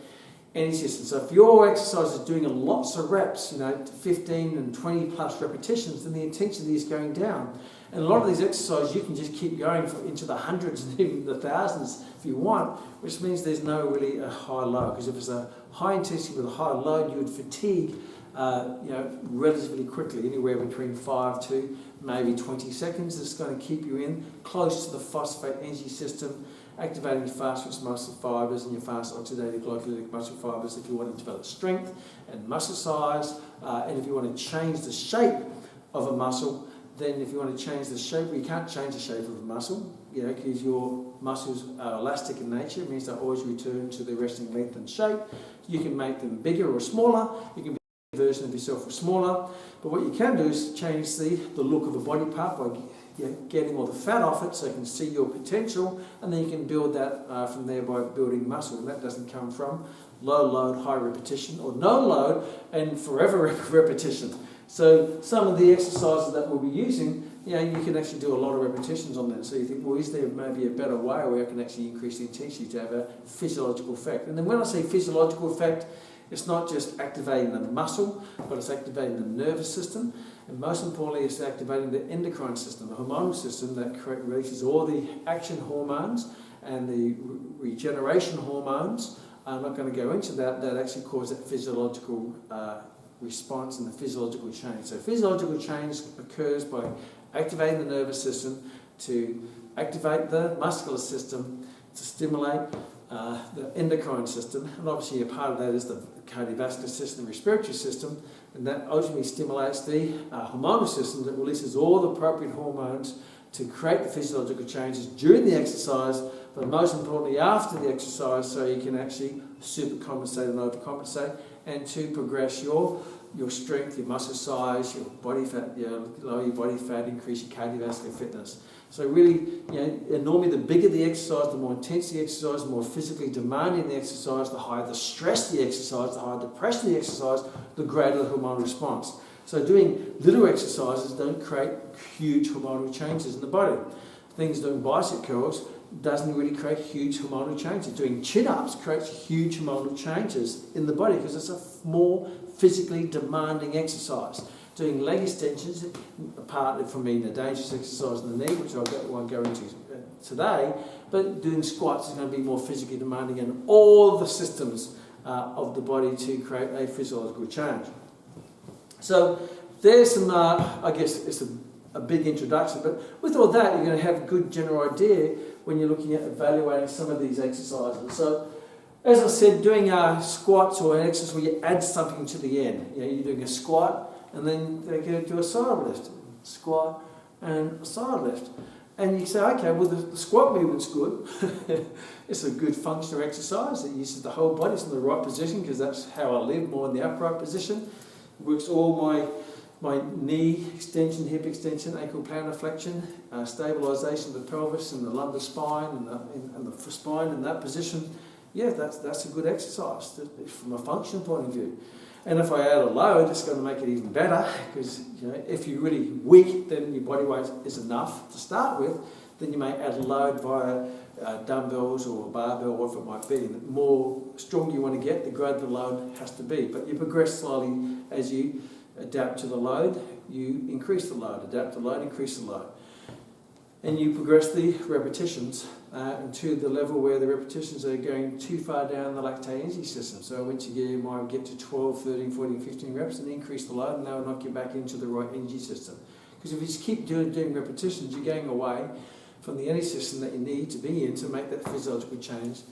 energy system. So if your exercise is doing lots of reps, 15 and 20 plus repetitions, then the intensity is going down. And a lot of these exercises you can just keep going into the hundreds and even the thousands if you want, which means there's no really a high low. Because if it's a high intensity with a high load, you would fatigue relatively quickly, anywhere between 5 to maybe 20 seconds. It's going to keep you in close to the phosphate energy system, activating your fast twitch muscle fibres and your fast oxidative glycolytic muscle fibres if you want to develop strength and muscle size, and if you want to change the shape of a muscle. Then if you want to change the shape, you can't change the shape of a muscle, because your muscles are elastic in nature. It means they always return to their resting length and shape. You can make them bigger or smaller. You can be a version of yourself or smaller. But what you can do is change the look of a body part by getting all the fat off it, so you can see your potential, and then you can build that from there by building muscle. And that doesn't come from low load, high repetition, or no load and forever repetition. So some of the exercises that we'll be using, you can actually do a lot of repetitions on that. So you think, well, is there maybe a better way where I can actually increase the intensity to have a physiological effect? And then when I say physiological effect, it's not just activating the muscle, but it's activating the nervous system. And most importantly, it's activating the endocrine system, the hormonal system that releases all the action hormones and the regeneration hormones. I'm not going to go into that. That actually causes that physiological response and the physiological change. So physiological change occurs by activating the nervous system, to activate the muscular system, to stimulate the endocrine system, and obviously a part of that is the cardiovascular system, the respiratory system, and that ultimately stimulates the hormonal system that releases all the appropriate hormones to create the physiological changes during the exercise, but most importantly after the exercise, so you can actually supercompensate and overcompensate, and to progress your strength, your muscle size, your body fat, lower your body fat, increase your cardiovascular fitness. So really, normally the bigger the exercise, the more intense the exercise, the more physically demanding the exercise, the higher the stress the exercise, the higher the pressure the exercise, the greater the hormonal response. So doing little exercises don't create huge hormonal changes in the body. Things doing bicep curls doesn't really create huge hormonal changes. Doing chin-ups creates huge hormonal changes in the body because it's a more physically demanding exercise. doing leg extensions, partly from being a dangerous exercise in the knee, which I won't go into today, but doing squats is going to be more physically demanding in all the systems of the body to create a physiological change. So there's some, I guess it's a big introduction, but with all that you're going to have a good general idea when you're looking at evaluating some of these exercises. So as I said, doing squats or an exercise where you add something to the end. You know, you're doing a squat and then they go do a side lift, squat and a side lift. And you say, okay, well the squat movement's good. It's a good functional exercise. It uses the whole body. It's in the right position because that's how I live, more in the upright position. It works all my knee extension, hip extension, ankle plantar flexion, stabilisation of the pelvis and the lumbar spine and the spine in that position. Yeah, that's a good exercise from a function point of view. And if I add a load, it's going to make it even better because if you're really weak, then your body weight is enough to start with. Then you may add a load via dumbbells or a barbell, whatever it might be. The more stronger you want to get, the greater the load has to be. But you progress slowly as you adapt to the load. You increase the load, adapt to the load, increase the load. And you progress the repetitions to the level where the repetitions are going too far down the lactate energy system. So once you might get to 12, 13, 14, 15 reps and increase the load, and that will knock you back into the right energy system. Because if you just keep doing repetitions, you're going away from the energy system that you need to be in to make that physiological change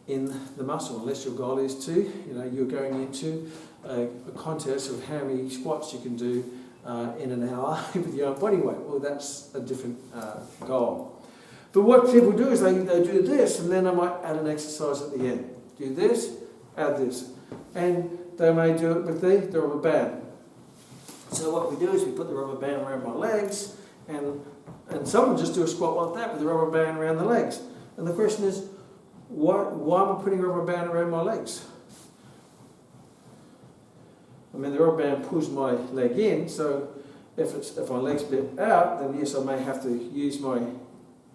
in the muscle. Unless your goal is to, you're going into a contest of how many squats you can do in an hour with your own body weight. Well, that's a different goal. But what people do is they do this, and then they might add an exercise at the end. Do this, add this. And they may do it with the rubber band. So what we do is we put the rubber band around my legs, and some will just do a squat like that with the rubber band around the legs. And the question is, why am I putting a rubber band around my legs? I mean, the rubber band pulls my leg in, so if my leg's a bit out, then yes, I may have to use my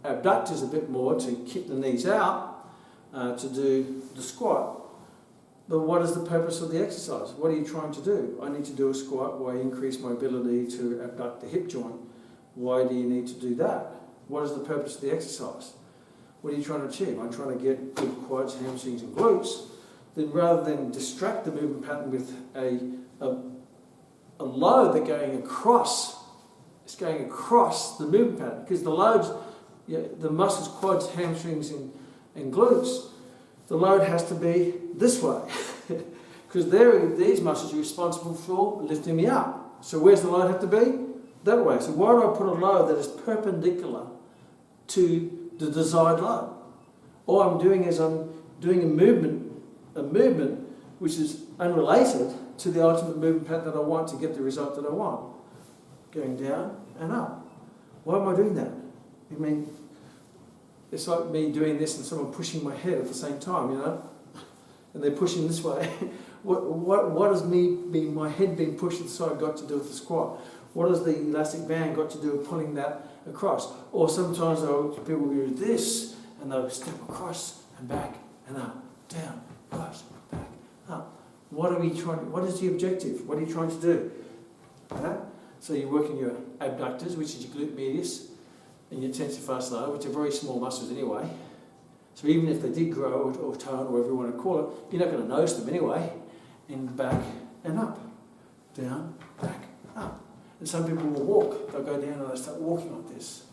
abductors a bit more to kick the knees out to do the squat. But what is the purpose of the exercise? What are you trying to do? I need to do a squat where I increase my ability to abduct the hip joint. Why do you need to do that? What is the purpose of the exercise? What are you trying to achieve? I'm trying to get good quads, hamstrings and glutes. Then rather than distract the movement pattern with a load that's going across, it's going across the movement pattern because the loads, the muscles, quads, hamstrings and glutes, the load has to be this way because these muscles are responsible for lifting me up. So where's the load have to be? That way. So why do I put a load that is perpendicular to the desired load? All I'm doing is I'm doing a movement which is unrelated to the ultimate movement pattern that I want to get the result that I want. Going down and up. Why am I doing that? I mean, it's like me doing this and someone pushing my head at the same time, and they're pushing this way. What does my head being pushed to the side got to do with the squat? What has the elastic band got to do with pulling that across? Or sometimes people will do this and they'll step across and back and up, down, across, back, up. What is the objective? What are you trying to do? So you're working your abductors, which is your glute medius, and your tensor fasciae, which are very small muscles anyway. So even if they did grow or tone, or whatever you want to call it, you're not going to notice them anyway. And back and up, down, back, up. And some people will walk. They'll go down and they'll start walking like this.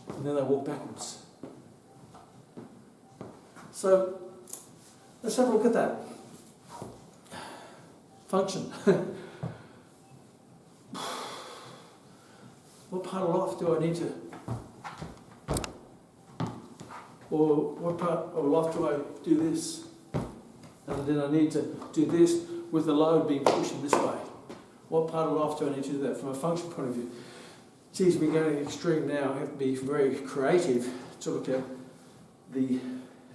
And then they walk backwards. So let's have a look at that. Function. What part of life do I need to, or what part of life do I do this? And then I need to do this with the load being pushed in this way. What part of life do I need to do that from a function point of view? Geez, we're going to the extreme now. I have to be very creative to look at the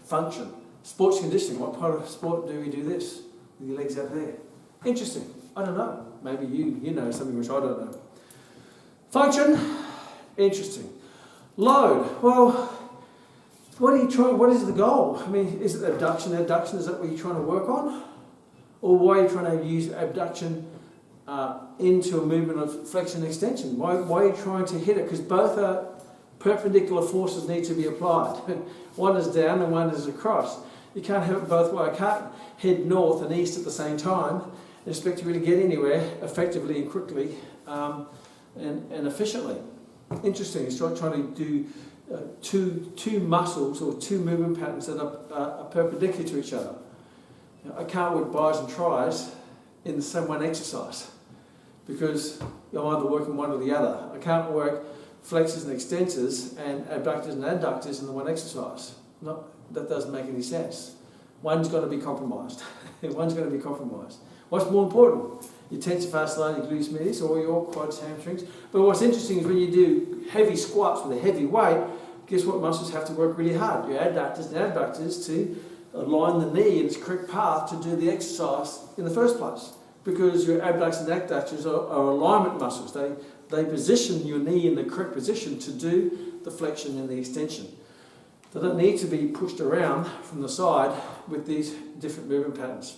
function. Sports conditioning. What part of sport do we do this? With your legs out there. Interesting. I don't know. Maybe you know something which I don't know. Function. Interesting. Load. Well, what is the goal? I mean, is it abduction? Adduction, is that what you're trying to work on? Or why are you trying to use abduction into a movement of flexion and extension? Why are you trying to hit it? Because both are perpendicular forces need to be applied. One is down and one is across. You can't have it both ways. I can't head north and east at the same time and expect to really get anywhere effectively and quickly and efficiently. Interesting, it's trying to do two muscles or two movement patterns that are perpendicular to each other. I can't work bis and tris in the same one exercise because I'm either working one or the other. I can't work flexors and extensors and abductors and adductors in the one exercise. That doesn't make any sense. One's got to be compromised. One's going to be compromised. What's more important? Your tensor fasciae, your gluteus medius, or your quads, hamstrings. But what's interesting is when you do heavy squats with a heavy weight, guess what muscles have to work really hard? Your adductors and abductors to align the knee in its correct path to do the exercise in the first place. Because your abductors and adductors are alignment muscles. They position your knee in the correct position to do the flexion and the extension. They don't need to be pushed around from the side with these different movement patterns.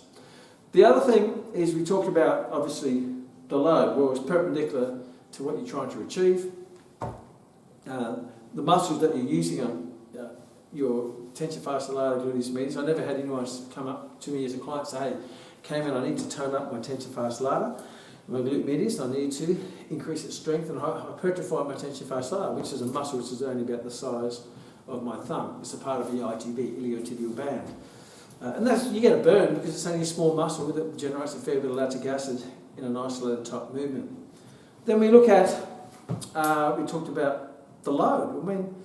The other thing is we talked about, obviously, the load. Well, it's perpendicular to what you're trying to achieve. The muscles that you're using on your tensor fasciae latae, gluteus medius. I never had anyone come up to me as a client and say, hey, Kman, I need to tone up my tensor fasciae latae, my gluteus medius, and I need to increase its strength and hypertrophy my tensor fasciae latae, which is a muscle which is only about the size of my thumb. It's a part of the ITB, iliotibial band. And you get a burn because it's only a small muscle that generates a fair bit of lactic acid in an isolated type movement. Then we look at, we talked about the load. I mean,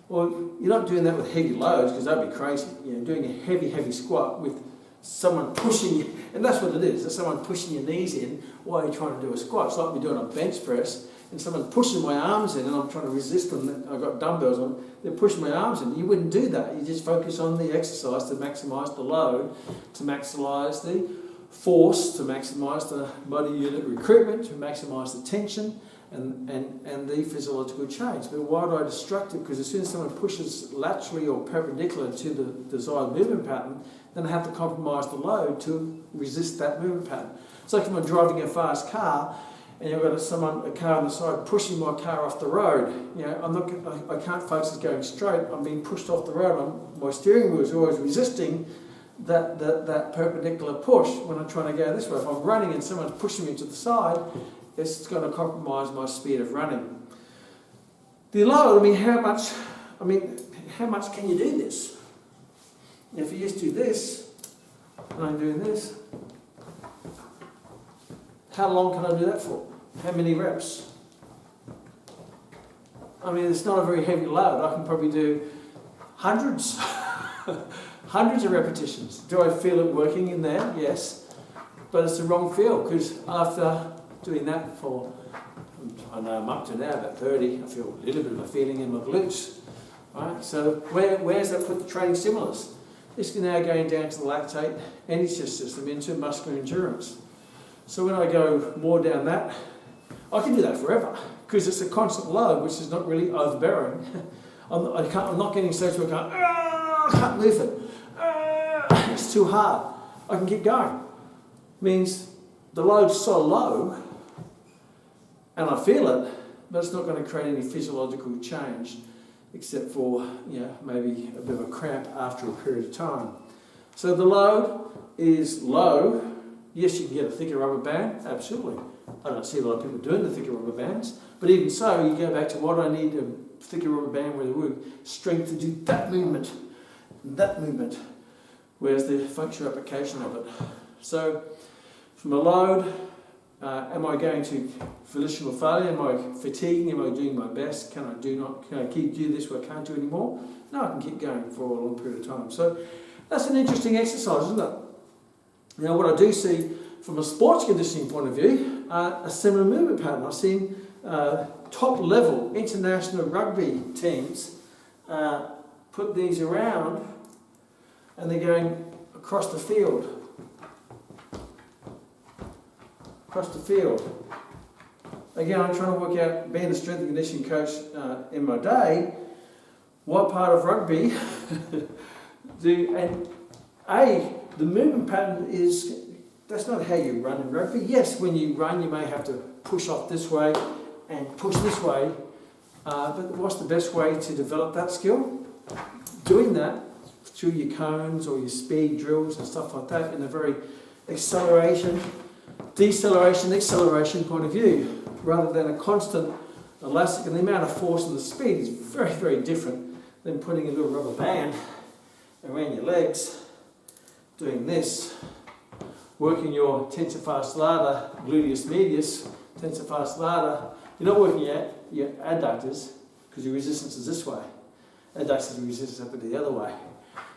well, you're not doing that with heavy loads because that'd be crazy. Doing a heavy squat with someone pushing you, and that's what it is. There's someone pushing your knees in while you're trying to do a squat. It's like we're doing a bench press and someone's pushing my arms in and I'm trying to resist them. I've got dumbbells on, they're pushing my arms in. You wouldn't do that. You just focus on the exercise to maximise the load, to maximise the force, to maximise the body unit recruitment, to maximise the tension and the physiological change. But why do I distract it? Because as soon as someone pushes laterally or perpendicular to the desired movement pattern, then I have to compromise the load to resist that movement pattern. It's like if I'm driving a fast car and you've got a car on the side pushing my car off the road. I can't focus going straight. I'm being pushed off the road. My steering wheel is always resisting that perpendicular push when I'm trying to go this way. If I'm running and someone's pushing me to the side, it's going to compromise my speed of running. The load, how much can you do this? If you just do this, and I'm doing this, how long can I do that for? How many reps? It's not a very heavy load. I can probably do hundreds, hundreds of repetitions. Do I feel it working in there? Yes. But it's the wrong feel because after doing that for, I know I'm up to now about 30, I feel a little bit of a feeling in my glutes. Right? So where's that put the training stimulus? It's now going down to the lactate energy system into muscular endurance. So when I go more down that, I can do that forever because it's a constant load which is not really overbearing. I'm not getting so to I can't move it. It's too hard. I can keep going. Means the load's so low and I feel it, but it's not going to create any physiological change except for maybe a bit of a cramp after a period of time. So the load is low. Yes, you can get a thicker rubber band, absolutely. I don't see a lot of people doing the thicker rubber bands, but even so, you go back to what I need a thicker rubber band with the strength to do that movement, where's the functional application of it. So, from a load, am I going to volitional failure? Am I fatiguing? Am I doing my best? Can I do this where I can't do anymore? No, I can keep going for a long period of time. So, that's an interesting exercise, isn't it? Now, what I do see from a sports conditioning point of view, a similar movement pattern. I've seen top-level international rugby teams put these around and they're going across the field. Across the field. Again, I'm trying to work out, being a strength and conditioning coach in my day, what part of rugby the movement pattern is that's not how you run in rugby. Yes, when you run, you may have to push off this way and push this way. But what's the best way to develop that skill? Doing that through your cones or your speed drills and stuff like that in a very acceleration, deceleration, acceleration point of view, rather than a constant elastic. And the amount of force and the speed is very, very different than putting a little rubber band around your legs, doing this, working your tensor fasciae lata, gluteus medius, tensor fasciae lata. You're not working your adductors because your resistance is this way. Adductors and resistance have to be the other way.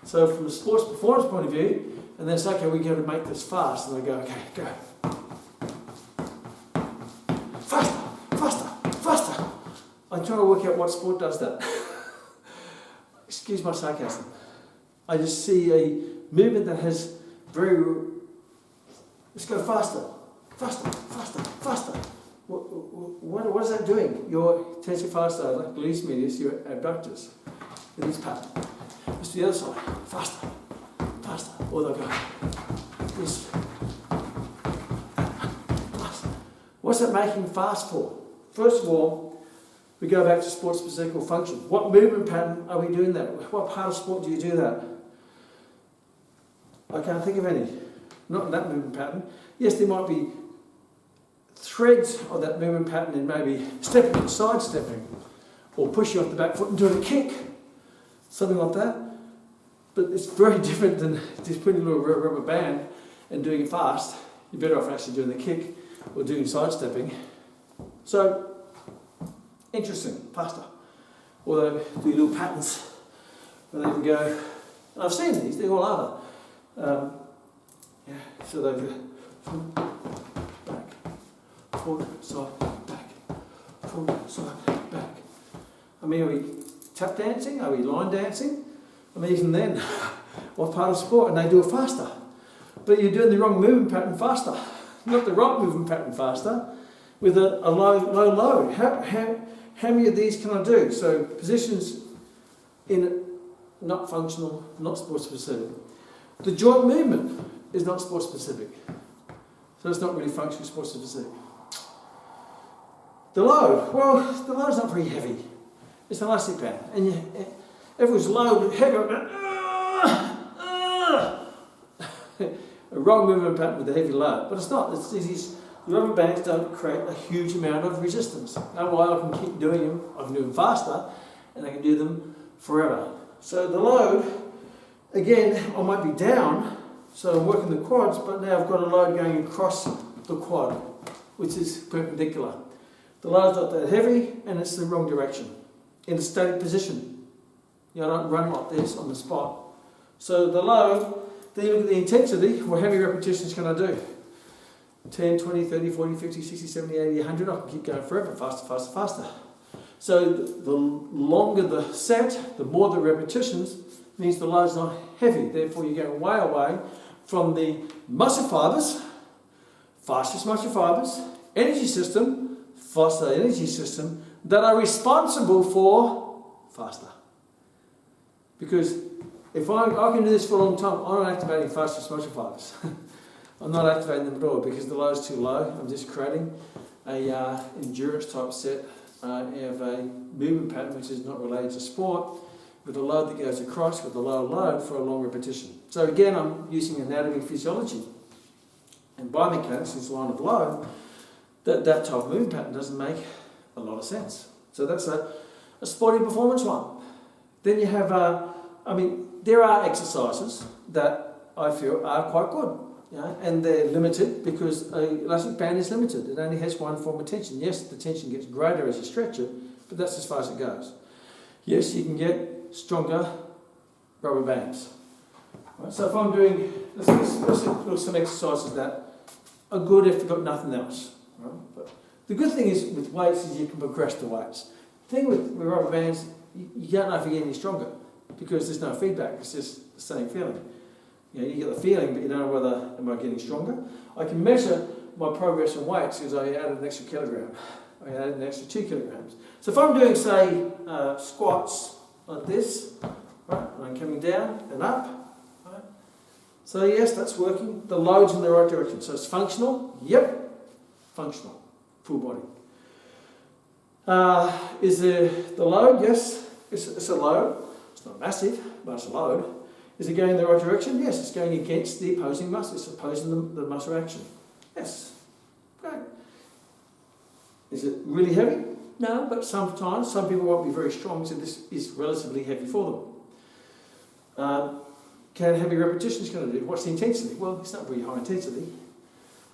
So from a sports performance point of view, and then it's okay, we got to make this fast, and I go, okay, go. Faster, faster, faster. I'm trying to work out what sport does that. Excuse my sarcasm. I just see a movement that has let's go faster, faster, faster, faster. What is that doing? Your tensor fasciae, gluteus medius, your abductors in this pattern. Let's do the other side. Faster, faster. Or they'll go this. Faster. What's it making fast for? First of all, we go back to sports physical function. What movement pattern are we doing that? What part of sport do you do that? I can't think of any. Not in that movement pattern. Yes, there might be threads of that movement pattern in maybe stepping and sidestepping, or pushing off the back foot and doing a kick, something like that. But it's very different than just putting a little rubber band and doing it fast. You're better off actually doing the kick or doing sidestepping. So, interesting, faster. Or they do little patterns where they can go, and I've seen these, they're all over. So they go front, back, forward, side, back, forward, side, back. I mean, are we tap dancing? Are we line dancing? I mean, even then, what part of sport? And they do it faster. But you're doing the wrong movement pattern faster. Not the right movement pattern faster, with a low load. How many of these can I do? So positions in not functional, not sport specific. The joint movement is not sport specific. So it's not really functional sport specific. The load, well, the load's not very heavy. It's an elastic band. And everyone's load, heavy, a wrong movement pattern with a heavy load. But it's not. It's these rubber bands don't create a huge amount of resistance. That's why I can keep doing them. I can do them faster, and I can do them forever. So the load, again, I might be down, so I'm working the quads, but now I've got a load going across the quad, which is perpendicular. The load's not that heavy, and it's the wrong direction. In a static position. I don't run like this on the spot. So the load, then you look at the intensity, well, how many repetitions can I do? 10, 20, 30, 40, 50, 60, 70, 80, 100, I can keep going forever, faster, faster, faster. So the longer the set, the more the repetitions, means the load's not heavy. Therefore, you're going way away from the muscle fibers, fastest muscle fibers, energy system, faster energy system, that are responsible for faster. Because if I can do this for a long time, I'm not activating fastest muscle fibers. I'm not activating them at all because the load's too low. I'm just creating a endurance type set of a movement pattern which is not related to sport, with a load that goes across with a low load for a long repetition. So again, I'm using anatomy, physiology, and biomechanics as a line of load. That type of movement pattern doesn't make a lot of sense. So that's a sporting performance one. Then you have, there are exercises that I feel are quite good. And they're limited because an elastic band is limited. It only has one form of tension. Yes, the tension gets greater as you stretch it, but that's as far as it goes. Yes, you can get stronger rubber bands. Right, so if I'm doing, let's look at some exercises that are good if you've got nothing else. Right? But the good thing is with weights is you can progress the weights. The thing with rubber bands, you don't know if you're getting any stronger because there's no feedback. It's just the same feeling. You get the feeling, but you don't know whether am I getting stronger. I can measure my progress in weights because I added an extra kilogram. I added an extra 2 kilograms. So if I'm doing, say, squats like this, right, and I'm coming down and up, right, So yes, that's working. The load's in the right direction. So it's functional. Yep, functional, full body. Is the load? Yes, it's a load. It's not massive, but it's a load. Is it going in the right direction? Yes, it's going against the opposing muscle. It's opposing the muscle action. Yes, great. Is it really heavy? No, but sometimes some people won't be very strong, so this is relatively heavy for them. Can heavy repetitions going to do? What's the intensity? Well, it's not very high intensity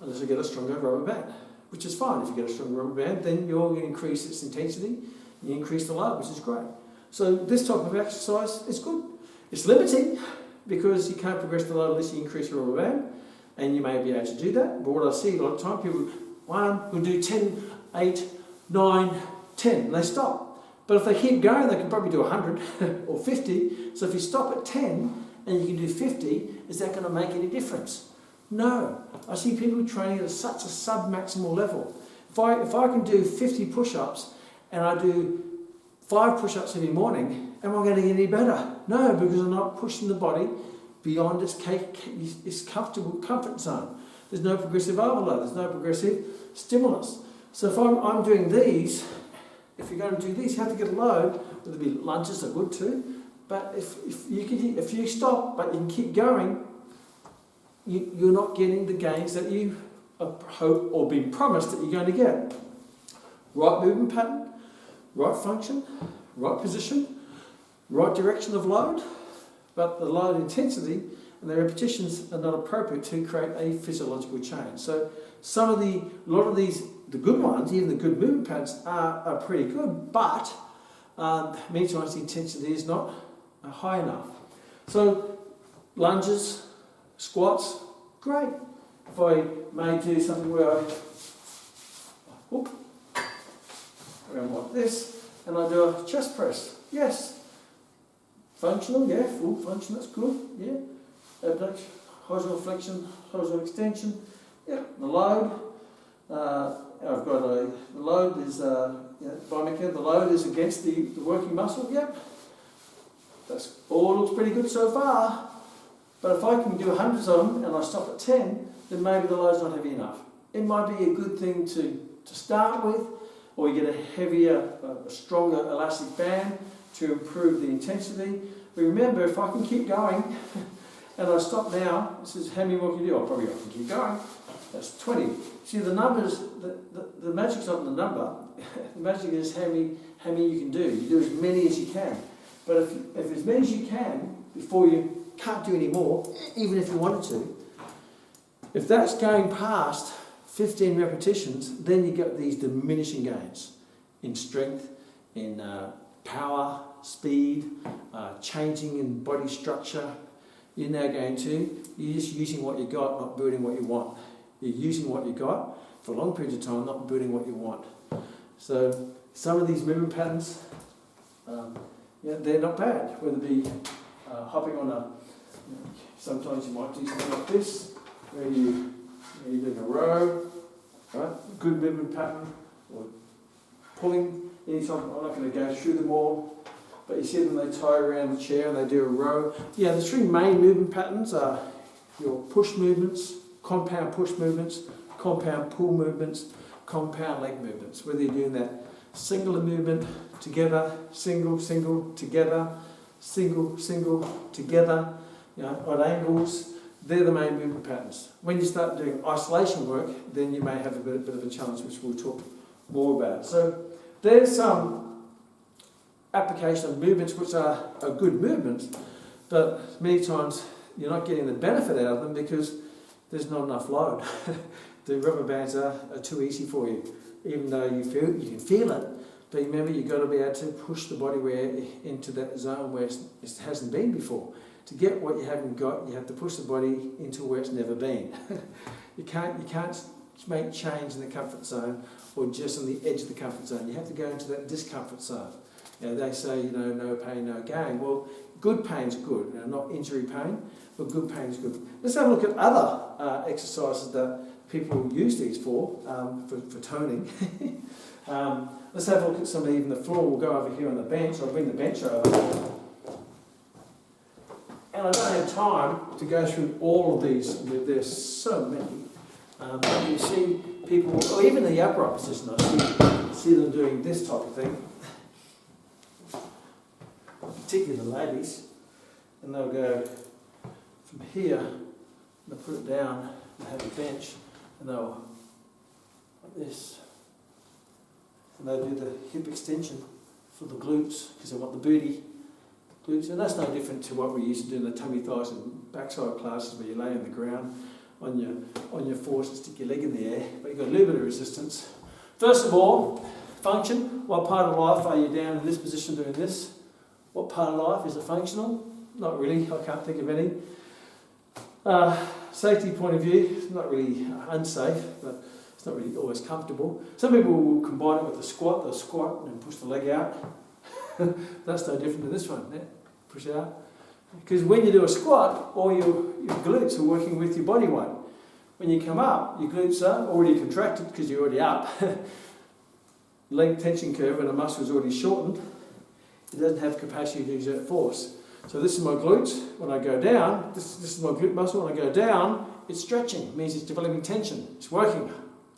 unless you get a stronger rubber band, which is fine. If you get a stronger rubber band, then you're going to increase its intensity, you increase the load, which is great. So this type of exercise is good. It's limiting because you can't progress the load unless you increase your rubber band, and you may be able to do that. But what I see a lot of time, people will do 10, 8, 9, 10, and they stop. But if they keep going, they can probably do 100 or 50. So if you stop at 10 and you can do 50, is that going to make any difference? No. I see people training at such a sub-maximal level. If I can do 50 push-ups and I do 5 push-ups every morning, am I going to get any better? No, because I'm not pushing the body beyond its comfortable comfort zone. There's no progressive overload. There's no progressive stimulus. So if I'm doing these, if you're going to do these, you have to get a load. Whether it be lunges are good too. But if you stop, but you can keep going, you're not getting the gains that you hope or been promised that you're going to get. Right movement pattern, right function, right position, right direction of load, but the load intensity and the repetitions are not appropriate to create a physiological change. So a lot of these, the good ones, even the good movement patterns are pretty good, but many times the intensity is not high enough. So lunges, squats, great. If I may do something where I around like this, and I do a chest press, yes. Functional, yeah, full function, that's good, yeah. Abduction, horizontal flexion, horizontal extension, yeah. The load, I've got the load is, biomechanical, the load is against the working muscle, yep. That's all looks pretty good so far. But if I can do hundreds of them and I stop at 10, then maybe the load's not heavy enough. It might be a good thing to start with, or you get a heavier, a stronger elastic band to improve the intensity. But remember, if I can keep going and I stop now, this is how many more can you do? I can keep going. That's 20. See, the numbers, the magic's not in the number. The magic is how many you can do. You do as many as you can. But if as many as you can before you can't do any more, even if you wanted to, if that's going past 15 repetitions, then you get these diminishing gains in strength, in power, speed, changing in body structure. You're now you're just using what you got, not building what you want. You're using what you got for long periods of time, not building what you want. So some of these movement patterns, they're not bad. Whether it be hopping on sometimes you might do something like this, where you're doing a row, right? Good movement pattern, or pulling. Anytime, I'm not going to go through them all, but you see them, they tie around the chair and they do a row. Yeah, the three main movement patterns are your push movements, compound push movements, compound pull movements, compound leg movements. Whether you're doing that singular movement together, single, single, together, single, single, together, at angles, they're the main movement patterns. When you start doing isolation work, then you may have a bit of a challenge, which we'll talk more about. So there's some application of movements which are good movements, but many times you're not getting the benefit out of them because there's not enough load. The rubber bands are too easy for you, even though you can feel it. But remember, you've got to be able to push the body into that zone where it hasn't been before. To get what you haven't got, you have to push the body into where it's never been. You can't make change in the comfort zone or just on the edge of the comfort zone. You have to go into that discomfort zone. They say, no pain, no gain. Well, good pain's good, not injury pain, but good pain is good. Let's have a look at other exercises that people use these for toning. Let's have a look at some of even the floor. We'll go over here on the bench. I'll bring the bench over. And I don't have time to go through all of these. There's so many. But you see people, or even the upright position, I see them doing this type of thing, particularly the ladies, and they'll go from here, they'll put it down, and have a bench, and they'll, like this, and they'll do the hip extension for the glutes, because they want the booty glutes, and that's no different to what we used to do in the tummy, thighs and backside classes, where you lay on the ground on your force and stick your leg in the air, but you've got a little bit of resistance. First of all, function. What part of life are you down in this position doing this? What part of life is it functional? Not really, I can't think of any. Safety point of view, it's not really unsafe, but it's not really always comfortable. Some people will combine it with the squat. They'll squat and push the leg out. That's no different than this one. Yeah? Push out. Because when you do a squat, all your glutes are working with your body weight. When you come up, your glutes are already contracted because you're already up. Leg tension curve, when a muscle is already shortened, it doesn't have capacity to exert force. So this is my glutes. When I go down, this is my glute muscle. When I go down, it's stretching. It means it's developing tension. It's working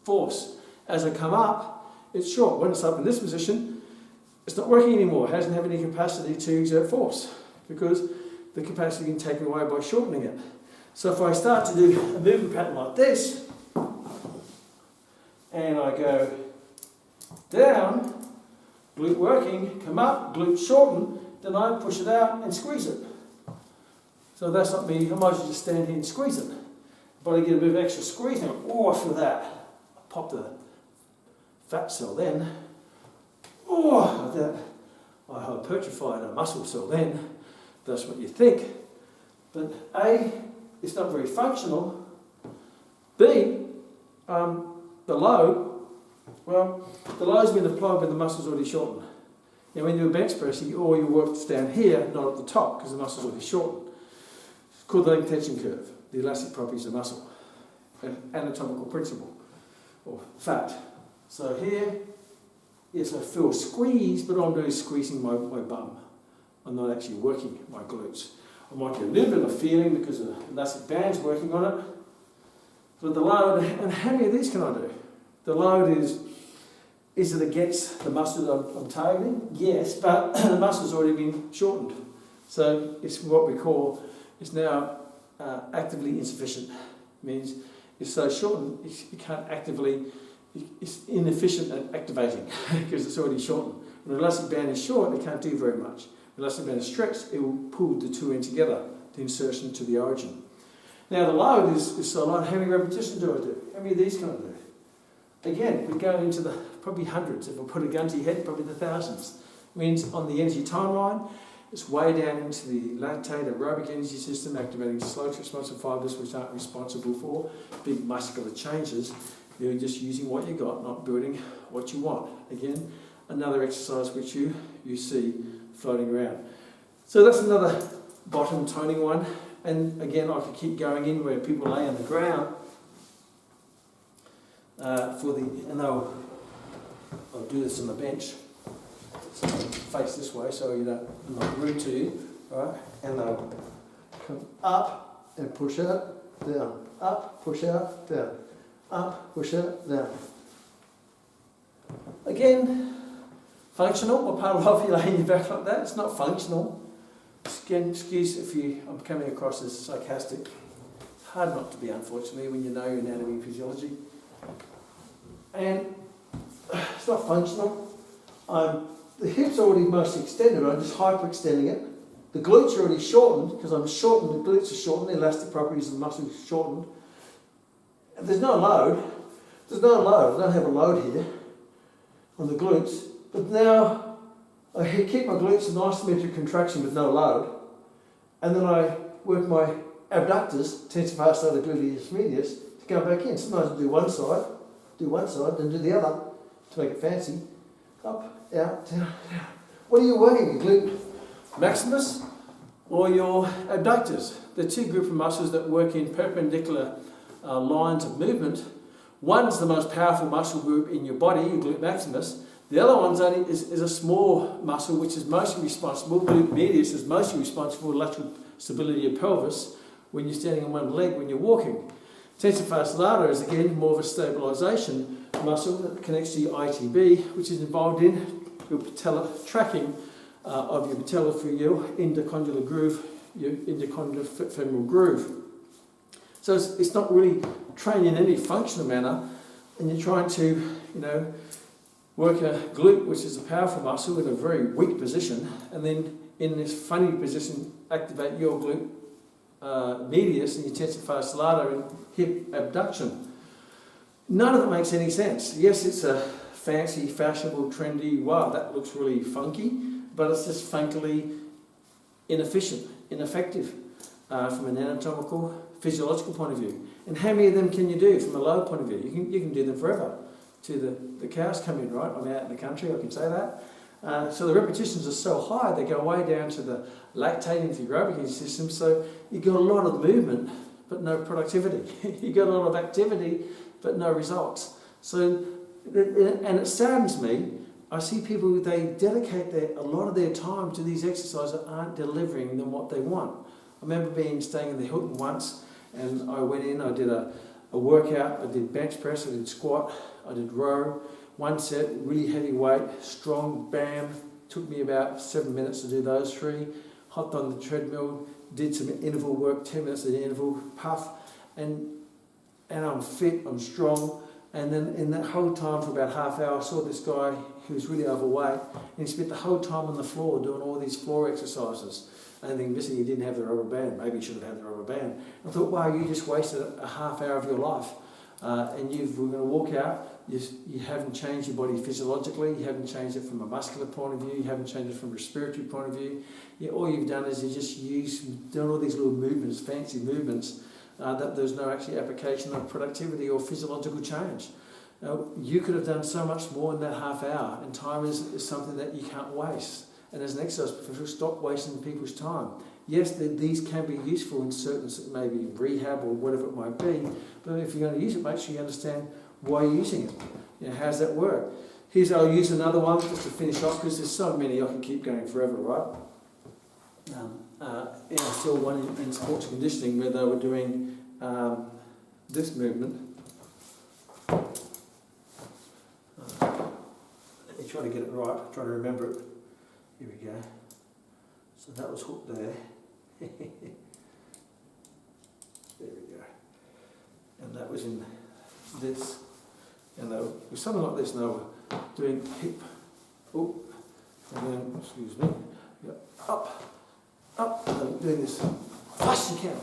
force. As I come up, it's short. When it's up in this position, it's not working anymore. It doesn't have any capacity to exert force because the capacity can be taken away by shortening it. So if I start to do a movement pattern like this, and I go down, glute working, come up, glute shorten, then I push it out and squeeze it. So that's not me, I might as well just stand here and squeeze it. But I get a bit of extra squeeze now, oh, I feel that. I pop the fat cell then, oh, like that. I hypertrophied a muscle cell then. That's what you think. But A, it's not very functional. B, the load, well, the load's been applied when the muscle's already shortened. And when you do a bench press, all your work's down here, not at the top, because the muscle's already shortened. It's called the leg tension curve, the elastic properties of muscle, an anatomical principle, or fat. So here, yes, I feel squeezed, but all I'm doing is squeezing my bum. I'm not actually working my glutes. I might get a little bit of feeling because the elastic band's working on it. But the load, and how many of these can I do? The load is it against the muscle that I'm targeting? Yes, but the muscle's already been shortened. So it's what we call, it's now actively insufficient. It means it's so shortened, you can't actively, it's inefficient at activating because it's already shortened. When the elastic band is short, it can't do very much. When the elastic band is stretched, it will pull the two in together, the insertion to the origin. Now the load is so light, how many repetitions do I do? How many of these can I do? Again, we're going into the probably hundreds. If I put a gun to your head, probably the thousands. It means on the energy timeline, it's way down into the lactate aerobic energy system, activating slow responsive fibers which aren't responsible for big muscular changes. You're just using what you got, not building what you want. Again, another exercise which you see floating around. So that's another bottom toning one. And again, I could keep going in where people lay on the ground and I'll do this on the bench. So face this way so you don't, I'm not rude to you, all right? And they'll come up and push out, down, up, push out, down, up, push out, down. Again, functional. What part of life are you laying your back like that? It's not functional. Again, excuse if I'm coming across as sarcastic. It's hard not to be, unfortunately, when you know your anatomy and physiology. And it's not functional. The hips are already mostly extended, but I'm just hyperextending it. The glutes are already shortened, because I'm shortened, the glutes are shortened, the elastic properties of the muscle is shortened. And there's no load. There's no load. I don't have a load here on the glutes. But now I keep my glutes in isometric contraction with no load. And then I work my abductors, tensor fasciator gluteus medius, to go back in. Sometimes I do one side, then do the other to make it fancy. Up, out, down, down. What are you working? Your glute maximus or your abductors? They're two group of muscles that work in perpendicular lines of movement. One's the most powerful muscle group in your body, your glute maximus. The other one's is a small muscle which is mostly responsible, glute medius is mostly responsible for lateral stability of your pelvis when you're standing on one leg when you're walking. Tensor fasciae lata is again more of a stabilisation muscle that connects to your ITB, which is involved in your patella tracking of your patella through your intercondylar groove, your intercondylar femoral groove. So it's not really trained in any functional manner, and you're trying to, work a glute, which is a powerful muscle, in a very weak position, and then in this funny position, activate your glute medius and your tensor fasciae lata and hip abduction. None of it makes any sense. Yes, it's a fancy, fashionable, trendy, wow, that looks really funky, but it's just funkily inefficient, ineffective from an anatomical, physiological point of view. And how many of them can you do from a lower point of view? You can do them forever, till the cows come in, right? I'm out in the country, I can say that. So the repetitions are so high, they go way down to the lactating to your aerobic system, so you got a lot of movement, but no productivity. You got a lot of activity, but no results. So, and it saddens me, I see people, they dedicate a lot of their time to these exercises that aren't delivering them what they want. I remember staying in the Hilton once, and I went in, I did a workout, I did bench press, I did squat, I did row, one set, really heavy weight, strong, bam, took me about 7 minutes to do those 3, hopped on the treadmill, did some interval work, 10 minutes at the interval, puff, and I'm fit, I'm strong, and then in that whole time for about half hour I saw this guy who was really overweight, and he spent the whole time on the floor doing all these floor exercises. Only thing missing, he didn't have the rubber band. Maybe he should have had the rubber band. I thought, wow, you just wasted a half hour of your life. And we're going to walk out, you haven't changed your body physiologically, you haven't changed it from a muscular point of view, you haven't changed it from a respiratory point of view. All you've done is you just done all these little movements, fancy movements, that there's no actually application of productivity or physiological change. You could have done so much more in that half hour, and time is something that you can't waste. And as an exercise professional, stop wasting people's time. Yes, these can be useful in certain, maybe rehab or whatever it might be, but if you're going to use it, make sure you understand why you're using it. How's that work? I'll use another one just to finish off, because there's so many I can keep going forever, right? I saw one in sports conditioning where they were doing this movement. Let me try to get it right, try to remember it. Here we go. So that was hooked there. There we go. And that was in this. And they were something like this, and they were doing hip. Oh, and then, excuse me. Up, and doing this. Fast as you can.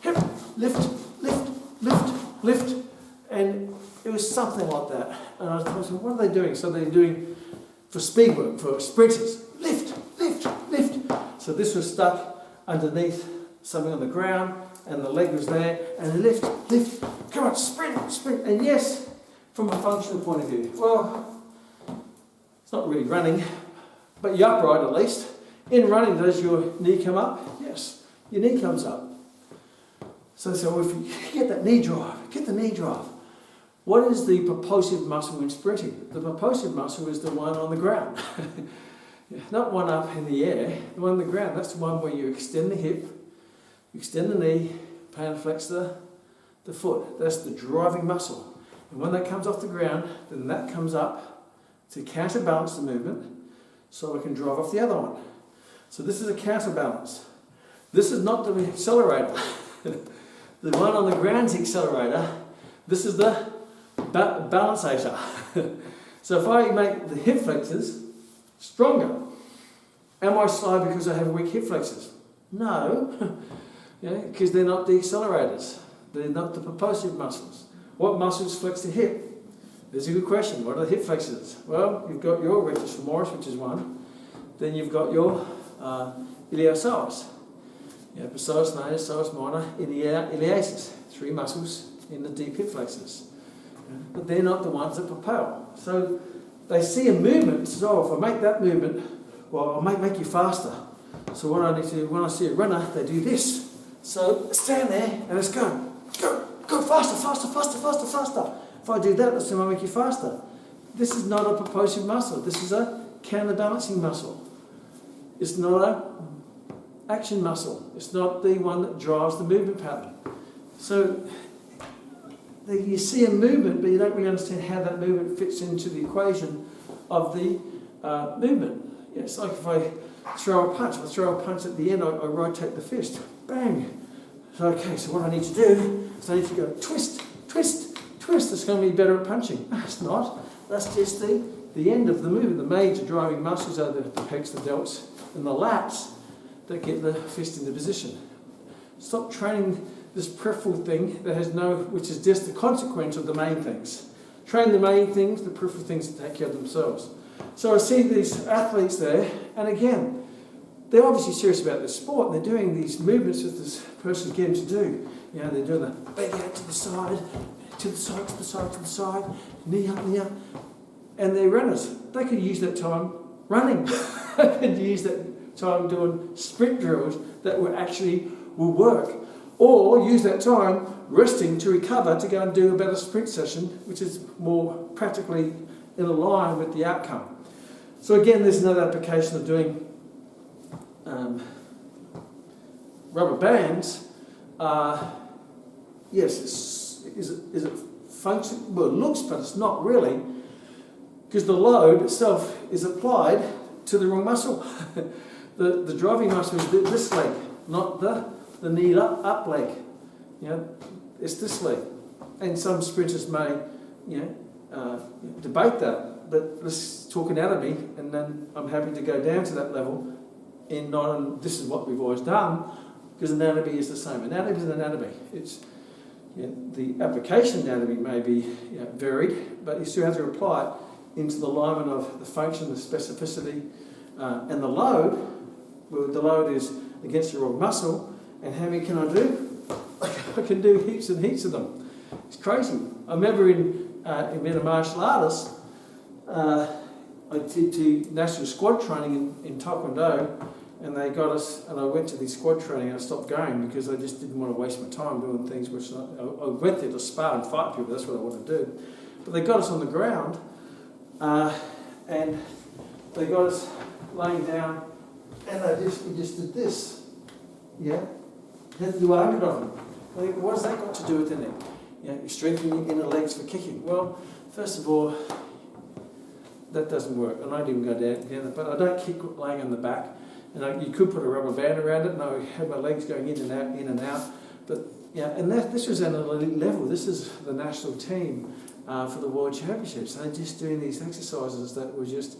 Hip, lift, lift, lift, lift. And it was something like that. And I was thinking, what are they doing? So they're doing for speed work, for sprinters. Lift, lift, lift. So this was stuck underneath something on the ground, and the leg was there, and lift, lift, come on, sprint, sprint. And yes, from a functional point of view, well, it's not really running, but you're upright at least. In running, does your knee come up? Yes, your knee comes up. So if you get that knee drive, get the knee drive. What is the propulsive muscle in sprinting? The propulsive muscle is the one on the ground. Not one up in the air, the one on the ground. That's the one where you extend the hip, you extend the knee, plantar flex the foot. That's the driving muscle. And when that comes off the ground, then that comes up to counterbalance the movement, so we can drive off the other one. So this is a counterbalance. This is not the accelerator. The one on the ground's the accelerator. This is the balanceator. So if I make the hip flexors stronger, am I slow because I have weak hip flexors? No, because they're not the accelerators. They're not the propulsive muscles. What muscles flex the hip? There's a good question. What are the hip flexors? Well, you've got your rectus femoris, which is one. Then you've got your iliopsoas. Psoas major, psoas minor, iliasis. 3 muscles in the deep hip flexors. But they're not the ones that propel. So they see a movement, so if I make that movement, well, I might make you faster. So what I need to do, when I see a runner, they do this. So stand there and let's go. Go faster, faster, faster, faster, faster. If I do that, that's going to make you faster. This is not a propulsive muscle. This is a counterbalancing muscle. It's not action muscle. It's not the one that drives the movement pattern. So you see a movement, but you don't really understand how that movement fits into the equation of the movement. Yeah, it's like if I throw a punch. If I throw a punch at the end, I rotate the fist. Bang! So, okay, so what I need to do is I need to go twist, twist, twist. It's going to be better at punching. No, it's not. That's just the end of the movement. The major driving muscles are the pecs, the delts, and the lats that get the fist into position. Stop training this peripheral thing that has which is just the consequence of the main things. Train the main things, the peripheral things to take care of themselves. So I see these athletes there, and again, they're obviously serious about their sport. They're doing these movements that this person's getting to do. You know, they're doing the big out to the side, to the side, to the side, to the side, knee up, and they're runners. They could use that time running. They could use that time doing sprint drills that will work. Or use that time resting to recover to go and do a better sprint session, which is more practically in line with the outcome. So again, there's another application of doing rubber bands. Yes, is it function? Well, it looks, but it's not really, because the load itself is applied to the wrong muscle. the driving muscle is this leg, not the knee up leg. You know, it's this leg. And some sprinters may, debate that, but let's talk anatomy, and then I'm happy to go down to that level. This is what we've always done, because anatomy is the same. Anatomy is an anatomy. It's the application anatomy may be varied, but you still have to apply it into the alignment of the function, the specificity, and the load. Well, the load is against the wrong muscle, and how many can I do? I can do heaps and heaps of them. It's crazy. I remember being a martial artist, I did national squad training in Taekwondo, and they got us, and I went to the squad training and I stopped going because I just didn't want to waste my time doing things which I went there to spar and fight people, that's what I wanted to do. But they got us on the ground, and they got us laying down, and we just did this. Yeah? Had to do 100 of them. What has that got to do with anything? You're strengthening your inner legs for kicking. Well, first of all, that doesn't work. I don't even go down, but I don't kick laying on the back. And you could put a rubber band around it, and I have my legs going in and out. But and this was at an elite level. This is the national team for the World Championships. They're just doing these exercises that were just,